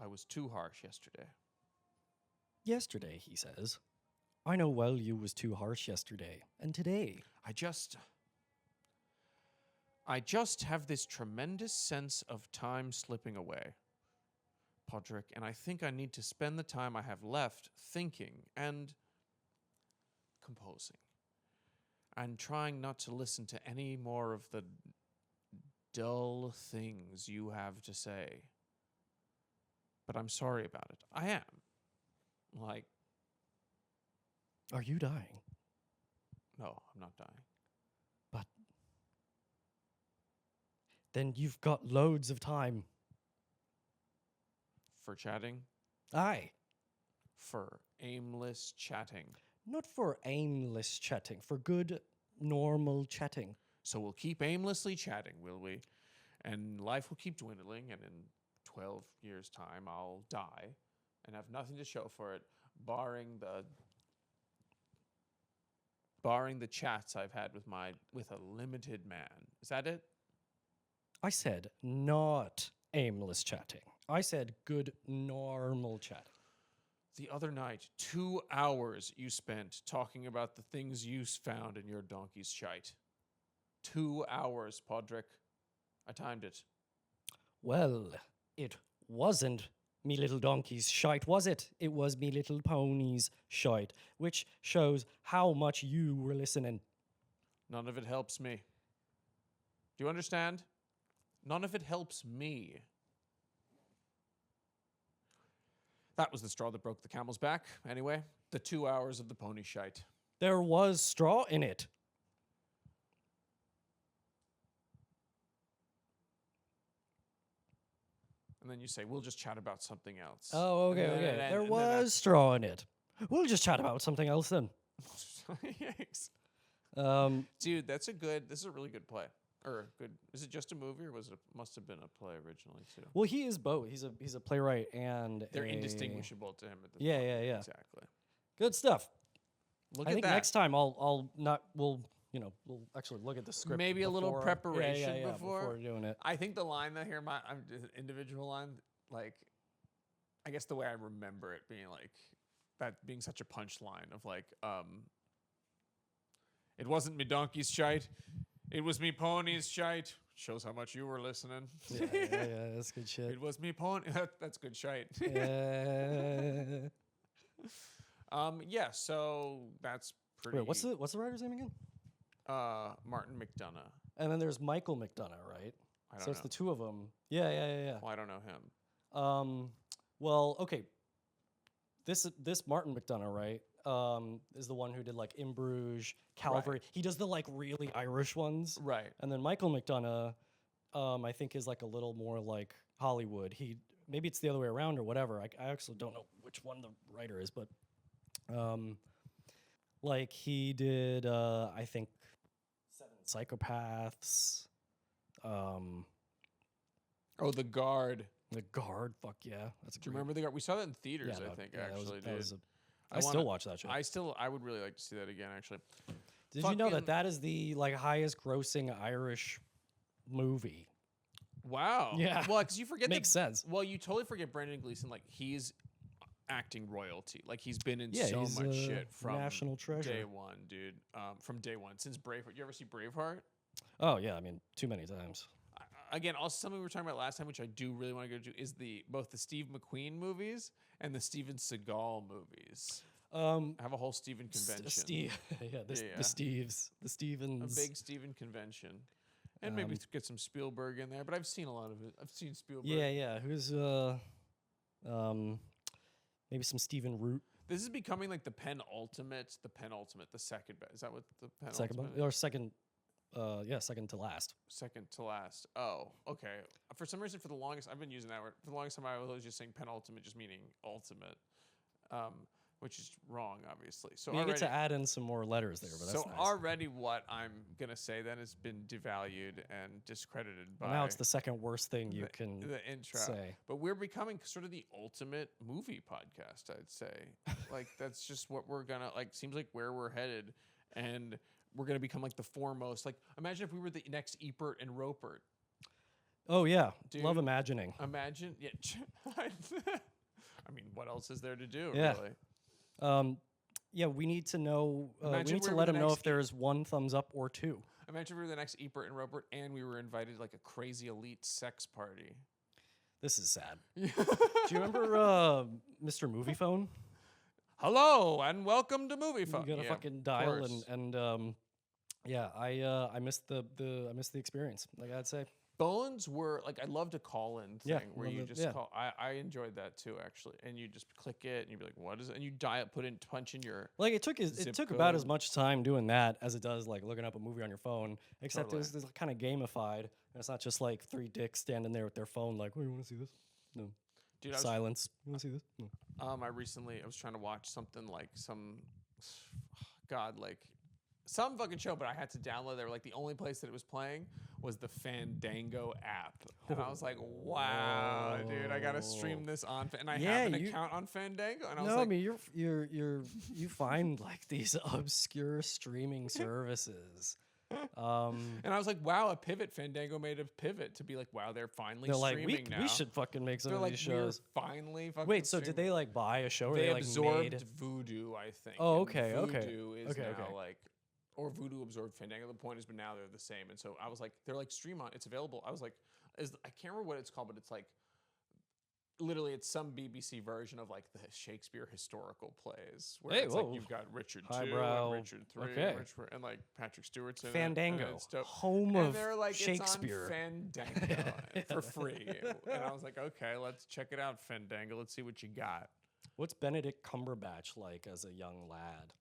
I was too harsh yesterday. Yesterday, he says, I know well you was too harsh yesterday, and today. I just have this tremendous sense of time slipping away, Podrick, and I think I need to spend the time I have left thinking and composing and trying not to listen to any more of the dull things you have to say. But I'm sorry about it. I am. Like, Are you dying? no, I'm not dying. But then you've got loads of time. For chatting? Aye. For aimless chatting. Not for aimless chatting, for good, normal chatting. So we'll keep aimlessly chatting, will we? And life will keep dwindling, and in 12 years' time, I'll die and have nothing to show for it, barring the chats I've had with a limited man. Is that it? I said not aimless chatting. I said good, normal chatting. The other night, 2 hours you spent talking about the things you found in your donkey's shite. 2 hours, Podrick. I timed it. Well, it wasn't me little donkey's shite, was it? It was me little pony's shite, which shows how much you were listening. None of it helps me. Do you understand? None of it helps me. That was the straw that broke the camel's back. Anyway, the 2 hours of the pony shite. There was straw in it. And then you say, we'll just chat about something else. Oh, okay, okay. There was straw in it. We'll just chat about something else then. Yikes. Um, Dude, this is a really good play. Or good, is it just a movie or must have been a play originally too? well, he is both. He's a playwright and They're a- indistinguishable to him at this Yeah, point. yeah, yeah. Exactly. Good stuff. Look I at think that. next time we'll actually look at the script. Maybe a little before- preparation before before. doing it. I think the line that here, individual line, like, I guess the way I remember it being like, that being such a punchline of like, it wasn't me donkey's shite, it was me pony's shite. Shows how much you were listening. Yeah, that's good shit. It was me pony. That's good shite. Yeah. Yeah. So that's pretty. Wait, what's the writer's name again? Martin McDonough. And then there's Michael McDonough, right? I don't So it's know. the two of them. Yeah. Well, I don't know him. Well, okay. This Martin McDonough, right? Is the one who did like In Bruges, Calvary. He does the like really Irish ones. Right. And then Michael McDonough, I think is like a little more like Hollywood. Maybe it's the other way around or whatever. I actually don't know which one the writer is, but like he did I think Seven Psychopaths. Oh, The Guard. The Guard, fuck yeah. That's a Do you remember The Guard? We saw that in theaters, Yeah, I no, think, yeah, that was- actually, that was dude. I still watch that show. I would really like to see that again, actually. Did you know fucking- that is the like highest grossing Irish movie? Wow. Yeah. Well, because you forget Makes sense. Well, you totally forget Brendan Gleeson. Like, he's acting royalty. Like, he's been in Yeah, so he's much a shit from national treasure. day one, dude. From day one. Since Braveheart. You ever see Braveheart? Oh yeah, I mean too many times. Again, also something we were talking about last time, which I do really want to go to, is both the Steve McQueen movies And the Steven Seagal movies. Um, Have a whole Steven convention. Steve, the Stevens, the A Stevens. big Steven convention. And maybe get some Spielberg in there, but I've seen a lot of it. I've seen Spielberg. Yeah. Who's maybe some Stephen Root. This is becoming like the penultimate, the second best. Is that what the penultimate Second one is? or second? Second to last. Second to last. Oh, okay. For some reason, for the longest, I've been using that word. For the longest time, I was always just saying penultimate, just meaning ultimate, which is wrong, obviously. So You already, get to add in some more letters there, but that's so nice. already what I'm gonna say then has been devalued and discredited by Well, now it's the second worst thing you can the intro. say. But we're becoming sort of the ultimate movie podcast, I'd say. Like that's just what we're gonna like. Seems like where we're headed, and we're gonna become like the foremost. Like imagine if we were the next Ebert and Roper. Oh yeah, love Dude. imagining. Imagine, yeah. I mean, what else is there to do? Yeah. Really. Yeah, we need to know. We Imagine need to we're let the them know next if there's one thumbs up or two. Imagine we were the next Ebert and Roper, and we were invited to like a crazy elite sex party. This is sad. Do you remember Mr. Movie Phone? Hello and welcome to Movie Phone. You gotta Yeah, fucking of dial course. and yeah, I missed the experience. Like I'd say. Phones were like I loved a call-in thing Yeah, where you love it, just yeah. call. I enjoyed that too actually, and you just click it and you'd be like, "What is it?" And you dial, punch in your. Like it took Zip about as code. much time doing that as it does like looking up a movie on your phone. Except Totally. it was kind of gamified. And it's not just like three dicks standing there with their phone like, "Oh, you want to see this?" No. Dude, I was Silence. You want to see this? No. I was trying to watch something like some fucking show, but I had to download. They were like the only place that it was playing was the Fandango app, and I was like, wow, dude, I gotta stream this on, and I Yeah, have an you- account on Fandango, and I was No, like, I mean you find like these obscure streaming services. and I was like, wow, a pivot. Fandango made a pivot to be like, wow, they're finally They're like streaming now. we should fucking make some They're of like, these we're shows. finally fucking. Wait, so did streaming. they like buy a show or They they like absorbed made? Voodoo, I think. Oh, and okay, okay. Voodoo is Okay, now okay. like, or Voodoo absorbed Fandango. The point is, but now they're the same. And so I was like, they're like stream on. It's available. I was like, I can't remember what it's called, but it's like, literally, it's some BBC version of like the Shakespeare historical plays, where Hey, it's like whoa. you've got Richard II Highbrow. and Richard III, Okay. and like Patrick Stewart's in Fandango, it, and it's dope. home And of they're like, Shakespeare. it's on Fandango for free. And I was like, okay, let's check it out, Fandango. Let's see what you got. What's Benedict Cumberbatch like as a young lad?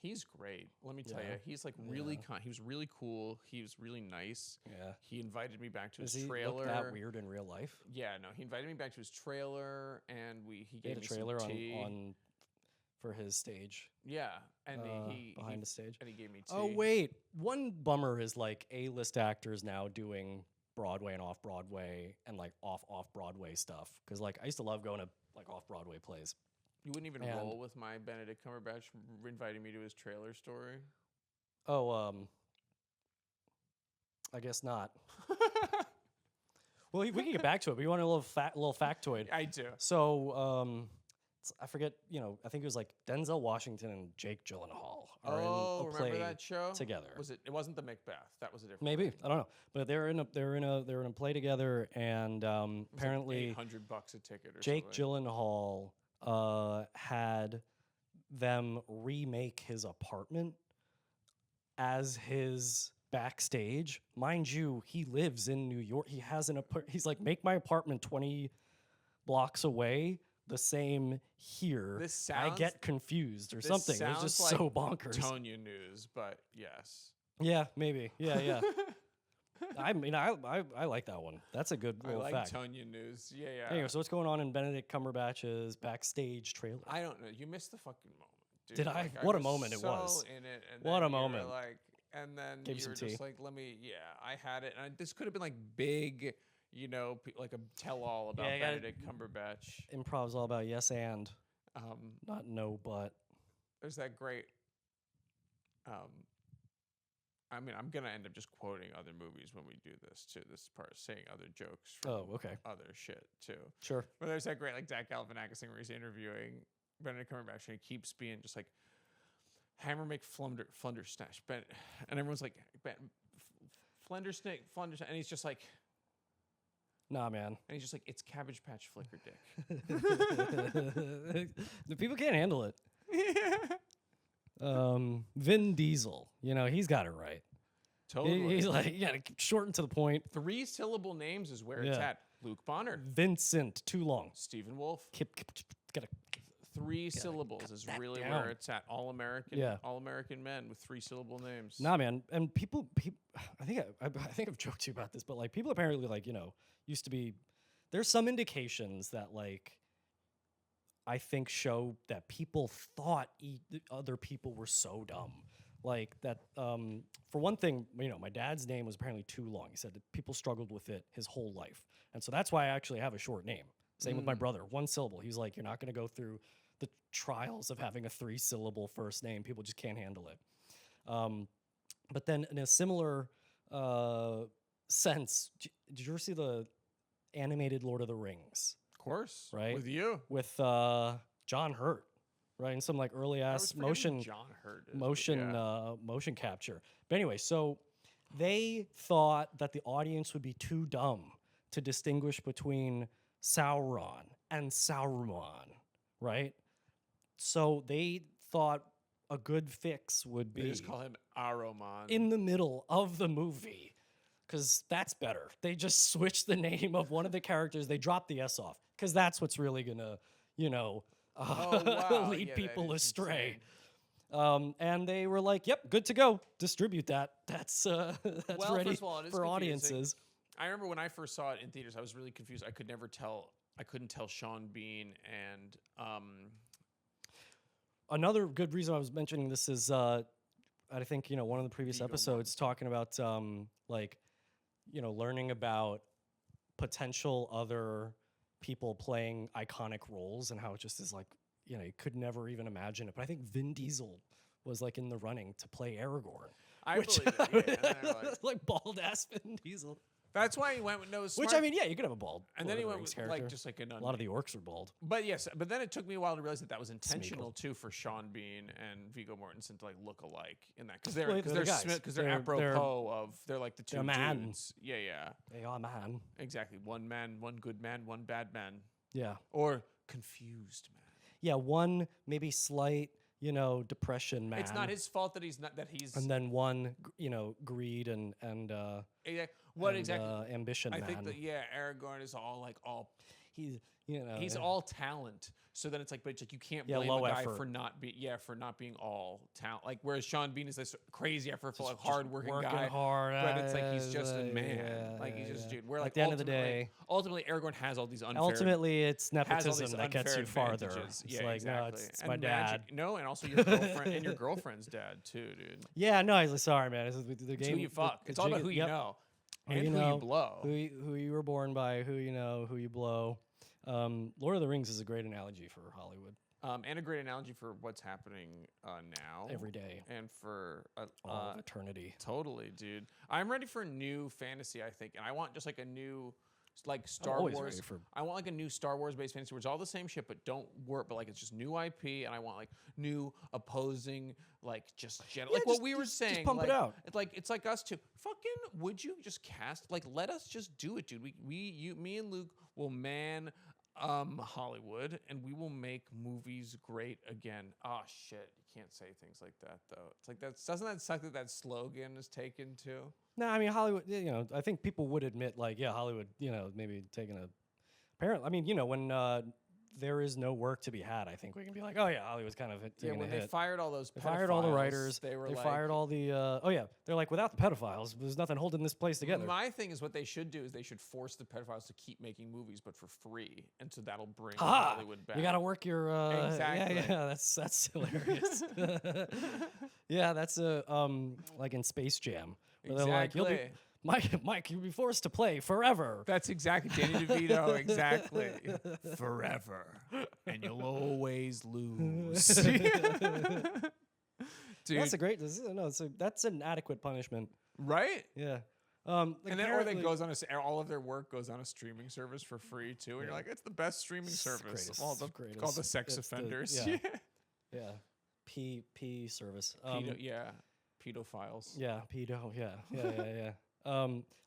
He's great. Let me tell Yeah. you, he's like really he was really cool. He was really nice. Yeah. He invited me back to Does his he trailer. look that weird in real life? Yeah, no, he invited me back to his trailer, and he He gave had a me trailer some tea. on for his stage. Yeah, and behind the stage. and he gave me tea. Oh wait, one bummer is like A-list actors now doing Broadway and off Broadway and like off Broadway stuff. Because like I used to love going to like off Broadway plays. You wouldn't even And- roll with my Benedict Cumberbatch inviting me to his trailer story. Oh, I guess not. Well, we can get back to it. But you want a little factoid? I do. So, I forget. I think it was like Denzel Washington and Jake Gyllenhaal are in a play remember that show together. Was it? It wasn't the Macbeth. That was a different. Maybe I don't know, but they're in a play together, and apparently $800 a ticket or Jake something. Gyllenhaal had them remake his apartment as his backstage. Mind you, he lives in New York. He has he's like, make my apartment 20 blocks away the same here. This I sounds- get confused or This something. It was just sounds so like bonkers. Tonya News, but yes. Yeah, maybe. Yeah. I mean, I like that one. That's a good I little like fact. Tonya News. Yeah. Anyway, so what's going on in Benedict Cumberbatch's backstage trailer? I don't know. You missed the fucking moment, dude. Did I? Like, What a was moment it so was. In it, and What then a you were moment. Like, and then Gave you you some were just tea. like, let me. Yeah, I had it, and this could have been like big, like a tell-all about Yeah, I gotta- Benedict Cumberbatch. Improv's all about yes and, Um, not no but. there's that great. I mean, I'm gonna end up just quoting other movies when we do this too. This is part of saying other jokes from Oh, okay. other shit too. Sure. But there's that great like Zach Galifianakis thing where he's interviewing Benedict Cumberbatch and he keeps being just like hammer make flunder snatch, and everyone's like Flender snake, and he's just like Nah, man. And he's just like, it's Cabbage Patch Flicker Dick. The people can't handle it. Yeah. Vin Diesel, he's got it right. Totally. He's like, you gotta keep short and to the point. 3-syllable names is where it's Yeah. at. Luke Bonner. Vincent, too long. Steven Wolff. Gotta 3 syllables is that really down. where it's at. All American. Yeah. All American men with 3-syllable names. Nah, man. And people, I think I've joked to you about this, but like people apparently used to be. There's some indications that I think show that people thought other people were so dumb. Like that, for one thing, my dad's name was apparently too long. He said that people struggled with it his whole life. And so that's why I actually have a short name. Same with my brother, 1 syllable. He's like, you're not going to go through the trials of having a 3-syllable first name. People just can't handle it. But then in a similar sense, did you ever see the animated Lord of the Rings? Of course. Right? With you. With John Hurt, right? And some like early ass motion motion capture. But anyway, so they thought that the audience would be too dumb to distinguish between Sauron and Sauron, right? So they thought a good fix would They be just call him Aroman. in the middle of the movie, because that's better. They just switched the name of one of the characters. They dropped the S off, because that's what's really gonna, wow. lead Yeah, that people is astray. insane. And they were like, "Yep, good to go. Distribute that. That's Well, ready first of all, it is for confusing. audiences." I remember when I first saw it in theaters, I was really confused. I couldn't tell Sean Bean and Another good reason I was mentioning this is, I think one of the previous Viggo episodes talking about learning about potential other people playing iconic roles and how it just is like you could never even imagine it. But I think Vin Diesel was like in the running to play Aragorn. I Which- believe it. Yeah, and they're like, like bald ass Vin Diesel. that's why he went with no smart. Which I mean, yeah, you could have a bald. and then Lord he of the went Rings with character. like just like A lot of the orcs are bald. But yes, but then it took me a while to realize that was intentional too for Sean Bean and Viggo Mortensen to like look alike in that because Well, they're guys. they're They're- apropos of they're like the two they're man. dudes. Yeah, They are man. exactly. One man, one good man, one bad man, Yeah. or confused man. Yeah, one maybe slight, depression man. It's not his fault that he's not that he's And then one, greed and what and, exactly. ambition I man. think that Aragorn is all he's he's all talent. So then it's like, but it's like you can't Yeah, blame low a guy effort. for not being all talent. Like whereas Sean Bean is this crazy effortful, like just hardworking working guy. hard. But it's like he's just a man. yeah, Like he's yeah, just a yeah. dude. Where At like the end of the day, ultimately Aragorn has all these unfair. ultimately it's has all these nepotism that gets unfair you farther. advantages. It's Yeah, like exactly. no, it's And my dad. magic- No, and also your girlfriend and your girlfriend's dad too, dude. Yeah, no, he's like, sorry, man. This is the It's game. who you fuck. the It's all about jig- who you yep. know Who and you who know, you blow. who you were born by, who you know, who you blow. Lord of the Rings is a great analogy for Hollywood And a great analogy for what's happening now every day, and for all of eternity. totally, dude. I'm ready for new fantasy, I think, and I want just like a new, like Star always Wars. ready for- I want like a new Star Wars based fantasy where it's all the same shit, but don't work. But like it's just new IP, and I want like new opposing, like just Yeah, like what just- we were just saying. pump it like, out. It's like us too. Fucking, would you just cast? Like, let us just do it, dude. Me and Luke will man Hollywood, and we will make movies great again. Oh shit, you can't say things like that though. It's like doesn't that suck that slogan is taken too? No, I mean Hollywood. I think people would admit, like, yeah, Hollywood. Maybe taking a. Apparently, I mean, when there is no work to be had, I think we can be like, oh yeah, Hollywood's kind of taking When a they hit. fired all those, They fired all the pedophiles, writers. They were They like, fired all the. Oh yeah, they're like, without the pedophiles, there's nothing holding this place together. My thing is what they should do is they should force the pedophiles to keep making movies, but for free, and so that'll bring Ha! Hollywood back. You got to work your. Exactly. Yeah, that's hilarious. Yeah, that's like in Space Jam, where they're like, you'll be. Exactly. Mike, you'll be forced to play forever. That's exactly Danny DeVito. Exactly. Forever, and you'll always lose. Dude, That's a great. That's an adequate punishment. right? Yeah. And then, or they apparently- goes on all of their work goes on a streaming service for free too, and you're like, it's the best streaming It's the service greatest- of all the greatest. called the sex It's the- offenders. yeah. Yeah. P service. Pedophiles. Yeah, pedo. Yeah.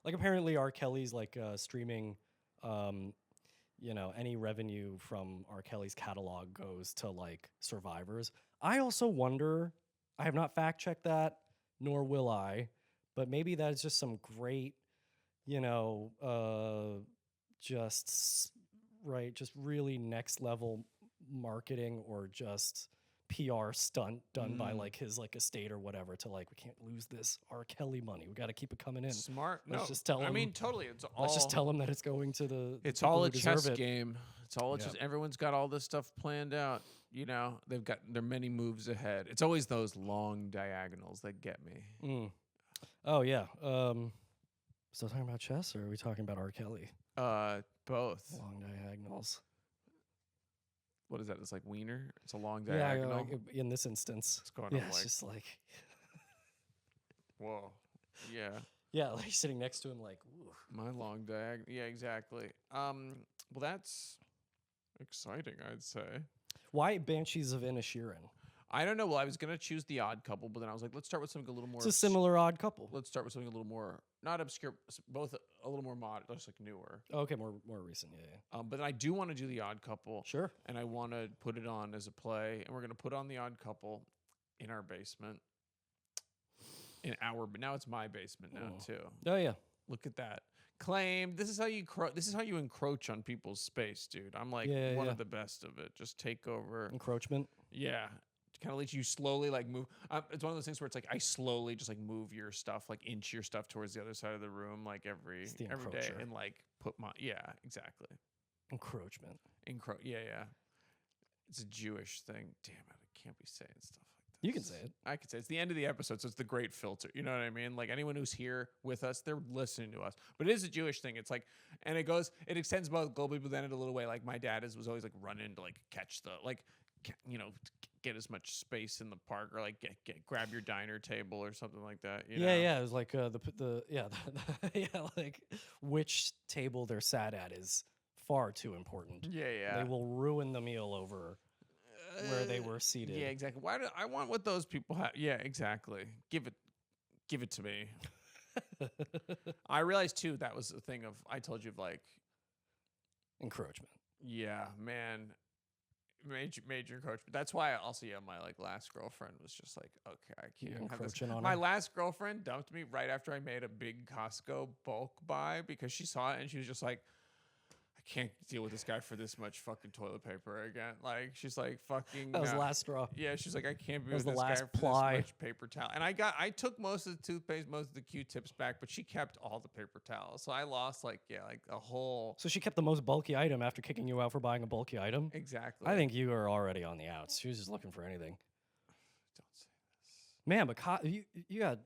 Like apparently R. Kelly's like streaming any revenue from R. Kelly's catalog goes to like survivors. I also wonder, I have not fact checked that, nor will I, but maybe that's just some great, just just really next level marketing or just PR stunt done by like his like estate or whatever to like, we can't lose this R. Kelly money. We got to keep it coming in. Smart. Let's no, just tell I him. mean, totally. It's all. Let's just tell him that it's going to the. It's people all who a deserve chess it. game. It's all. It's Yeah. just everyone's got all this stuff planned out. They've got their many moves ahead. It's always those long diagonals that get me. Oh yeah. Still talking about chess, or are we talking about R. Kelly? Both. Long diagonals. What is that? It's like Wiener. It's a long Yeah, diagonal. like in this instance. It's going Yeah, up it's like, just like. whoa. Yeah. Yeah, like sitting next to him, like. Ooh. My long diagonal. Yeah, exactly. Well, that's exciting, I'd say. Why Banshees of Inisherin? I don't know. Well, I was gonna choose The Odd Couple, but then I was like, let's start with something a little more. It's a similar odd couple. Let's start with something a little more not obscure, both a little more modern, just like newer. Okay, more recent, yeah. But I do want to do The Odd Couple. Sure. And I want to put it on as a play, and we're gonna put on The Odd Couple in our basement. But now it's my basement now too. Oh yeah. Look at that. Claim. This is how you encroach on people's space, dude. I'm like one of the best of it. Just take over. Encroachment. Yeah. Kind of lets you slowly like move. It's one of those things where it's like I slowly just like move your stuff, like inch your stuff towards the other side of the room, like every day, encroacher. and like put my exactly. Encroachment. Yeah. It's a Jewish thing. Damn it, I can't be saying stuff like this. You can say it. I can say it. It's the end of the episode, so it's the great filter. You know what I mean? Like anyone who's here with us, they're listening to us. But it is a Jewish thing. It's like, and it extends both globally, but then in a little way. Like my dad was always like running to like catch the get as much space in the park, or like grab your diner table or something like that. You know? Yeah. It was like like which table they're sat at is far too important. Yeah. They will ruin the meal over where they were seated. Yeah, exactly. Why do I want what those people have? Yeah, exactly. Give it to me. I realized too that was the thing of I told you of like encroachment. Yeah, man. Major encroachment. That's why my like last girlfriend was just like, okay, I can't have this. My last girlfriend dumped me right after I made a big Costco bulk buy because she saw it and she was just like, I can't deal with this guy for this much fucking toilet paper again. Like she's like fucking. That was the last straw. Yeah, she's like, I can't be with this guy for ply. this much paper towel. And I took most of the toothpaste, most of the Q-tips back, but she kept all the paper towels. So I lost like a whole. So she kept the most bulky item after kicking you out for buying a bulky item. Exactly. I think you are already on the outs. She was just looking for anything. Don't say this, man. But you got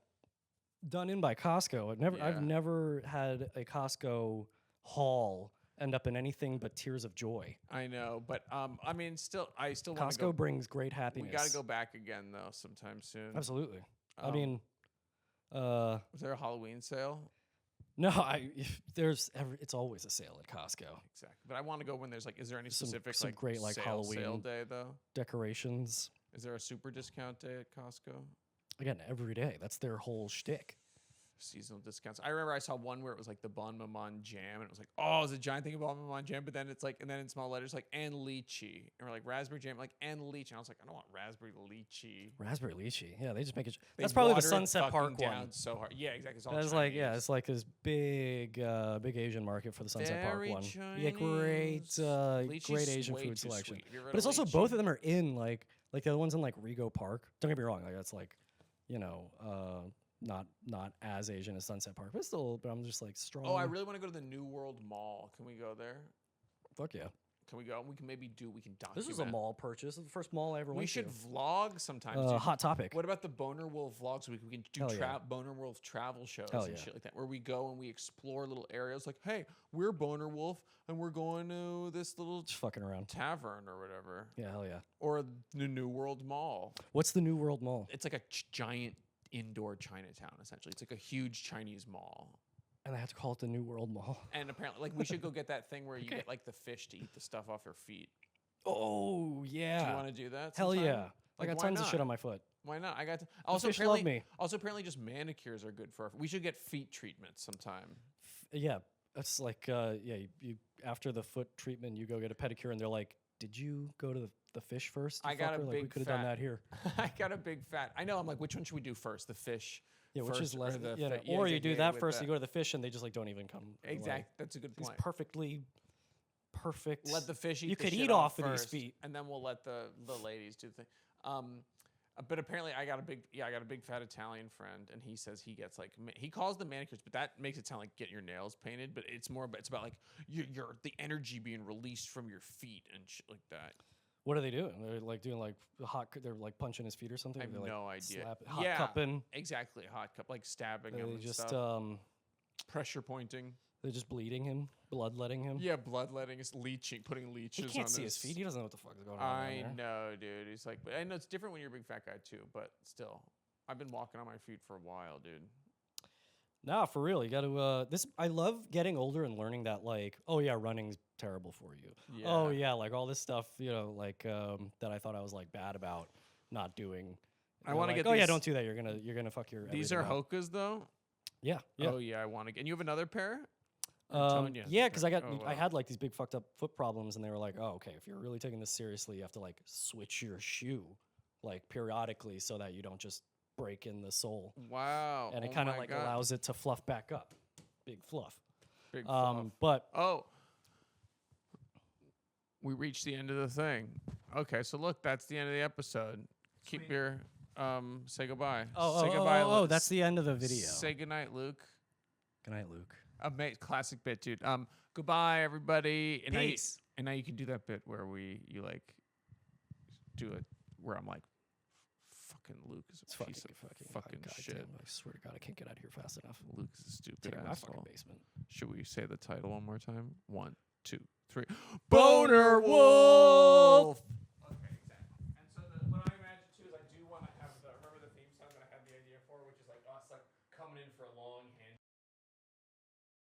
done in by Costco. I've never had a Costco haul end up in anything but tears of joy. I know, but I mean, I still want to Costco brings great happiness. We got to go back again though, sometime soon. Absolutely. I mean, was there a Halloween sale? No, it's always a sale at Costco. Exactly, but I want to go when there's like, is there any specific some like great like Halloween sale day though? Decorations. Is there a super discount day at Costco? Again, every day. That's their whole shtick. Seasonal discounts. I remember I saw one where it was like the Bon Maman jam, and it was like, oh, it's a giant thing of Bon Maman jam, but then it's like, and then in small letters like and lychee, and we're like raspberry jam, like and lychee, and I was like, I don't want raspberry lychee. Raspberry lychee, yeah, they just make it. That's probably the Sunset Park down one. So hard, yeah, exactly. It's all That's like it's like this big Asian market for the Sunset Park one. Chinese. Yeah, great Asian food selection. But it's also both of them are in like the other one's in like Rego Park. Don't get me wrong, like that's like, not as Asian as Sunset Park, but still. But I'm just like strong. Oh, I really want to go to the New World Mall. Can we go there? Fuck yeah. Can we go? We can document. This was a mall purchase. This is the first mall I ever went to. We should vlog sometimes. Hot topic. What about the Bonerwolf vlogs? We can do Bonerwolf travel shows and shit like that, where we go and we explore little areas. Like, hey, we're Bonerwolf and we're going to this little just fucking around tavern or whatever. Yeah, hell yeah. Or the New World Mall. What's the New World Mall? It's like a giant indoor Chinatown, essentially. It's like a huge Chinese mall. And I have to call it the New World Mall. And apparently, like, we should go get that thing where you get like the fish to eat the stuff off her feet. Oh yeah. Do you want to do that? Hell sometime? yeah. I got tons of shit on my foot. Why not? I got to, also fish love me. Also apparently just manicures are good for we should get feet treatments sometime. Yeah. It's like, you after the foot treatment, you go get a pedicure, and they're like, "Did you go to the fish first? I got a Like, we big could have done fat- that here." I got a big fat. I know. I'm like, which one should we do first? The fish. Yeah, which first is less, or the you know, fi- yeah, or you exactly, do that with first, the- you go to the fish, and they just like don't even come. Like, Exactly. That's a good these point. perfect. Let the fish eat. You the could shit eat off of these first, feet. and then we'll let the ladies do the thing. But apparently, I got a big fat Italian friend, and he says he gets like he calls them manicures, but that makes it sound like getting your nails painted. But it's about like your the energy being released from your feet and shit like that. What are they doing? They're like doing like they're like punching his feet or something. I have They're, like, no idea. slap- hot Yeah, cupping. exactly. Hot cup, like stabbing him They and just stuff. Pressure pointing. they're just bleeding him, bloodletting him. Yeah, bloodletting is leeching, putting He leeches can't on see his feet. He doesn't know what the fuck is going on. I down there. know, dude. He's like, but I know it's different when you're a big fat guy too. But still, I've been walking on my feet for a while, dude. Nah, for real. You got to. This I love getting older and learning that like, oh yeah, running's terrible for you. Yeah. Oh yeah, like all this stuff, like that I thought I was like bad about not doing. I They're wanna like, get oh yeah, these- don't do that. You're gonna fuck your. These everything are up." Hokas though. Yeah, yeah. Oh yeah, I want to get. And you have another pair? Antonia has Yeah, a because I pair. got Oh, I wow. had like these big fucked up foot problems, and they were like, oh okay, if you're really taking this seriously, you have to like switch your shoe like periodically so that you don't just break in the sole, Wow. and it oh kind of my like God. allows it to fluff back up, big fluff. Big fluff. But Oh. We reached the end of the thing. Okay, so look, that's the end of the episode. Keep your say goodbye. Say goodbye. Lu- that's the end of the video. Say goodnight, Luke. Good night, Luke. Classic bit, dude. Goodbye, everybody. And Peace. Now you can do that bit where you like do it where I'm like, fucking Luke is a It's piece of fucking God shit. damn, I swear to God, I can't get out of here fast enough. Luke is a stupid Take my fucking asshole. basement. Should we say the title one more time? 1, 2, 3. Bonerwolf! Okay, exactly. And so what I imagine too is I do want to have remember the theme song that I had the idea for, which is like us like coming in for a long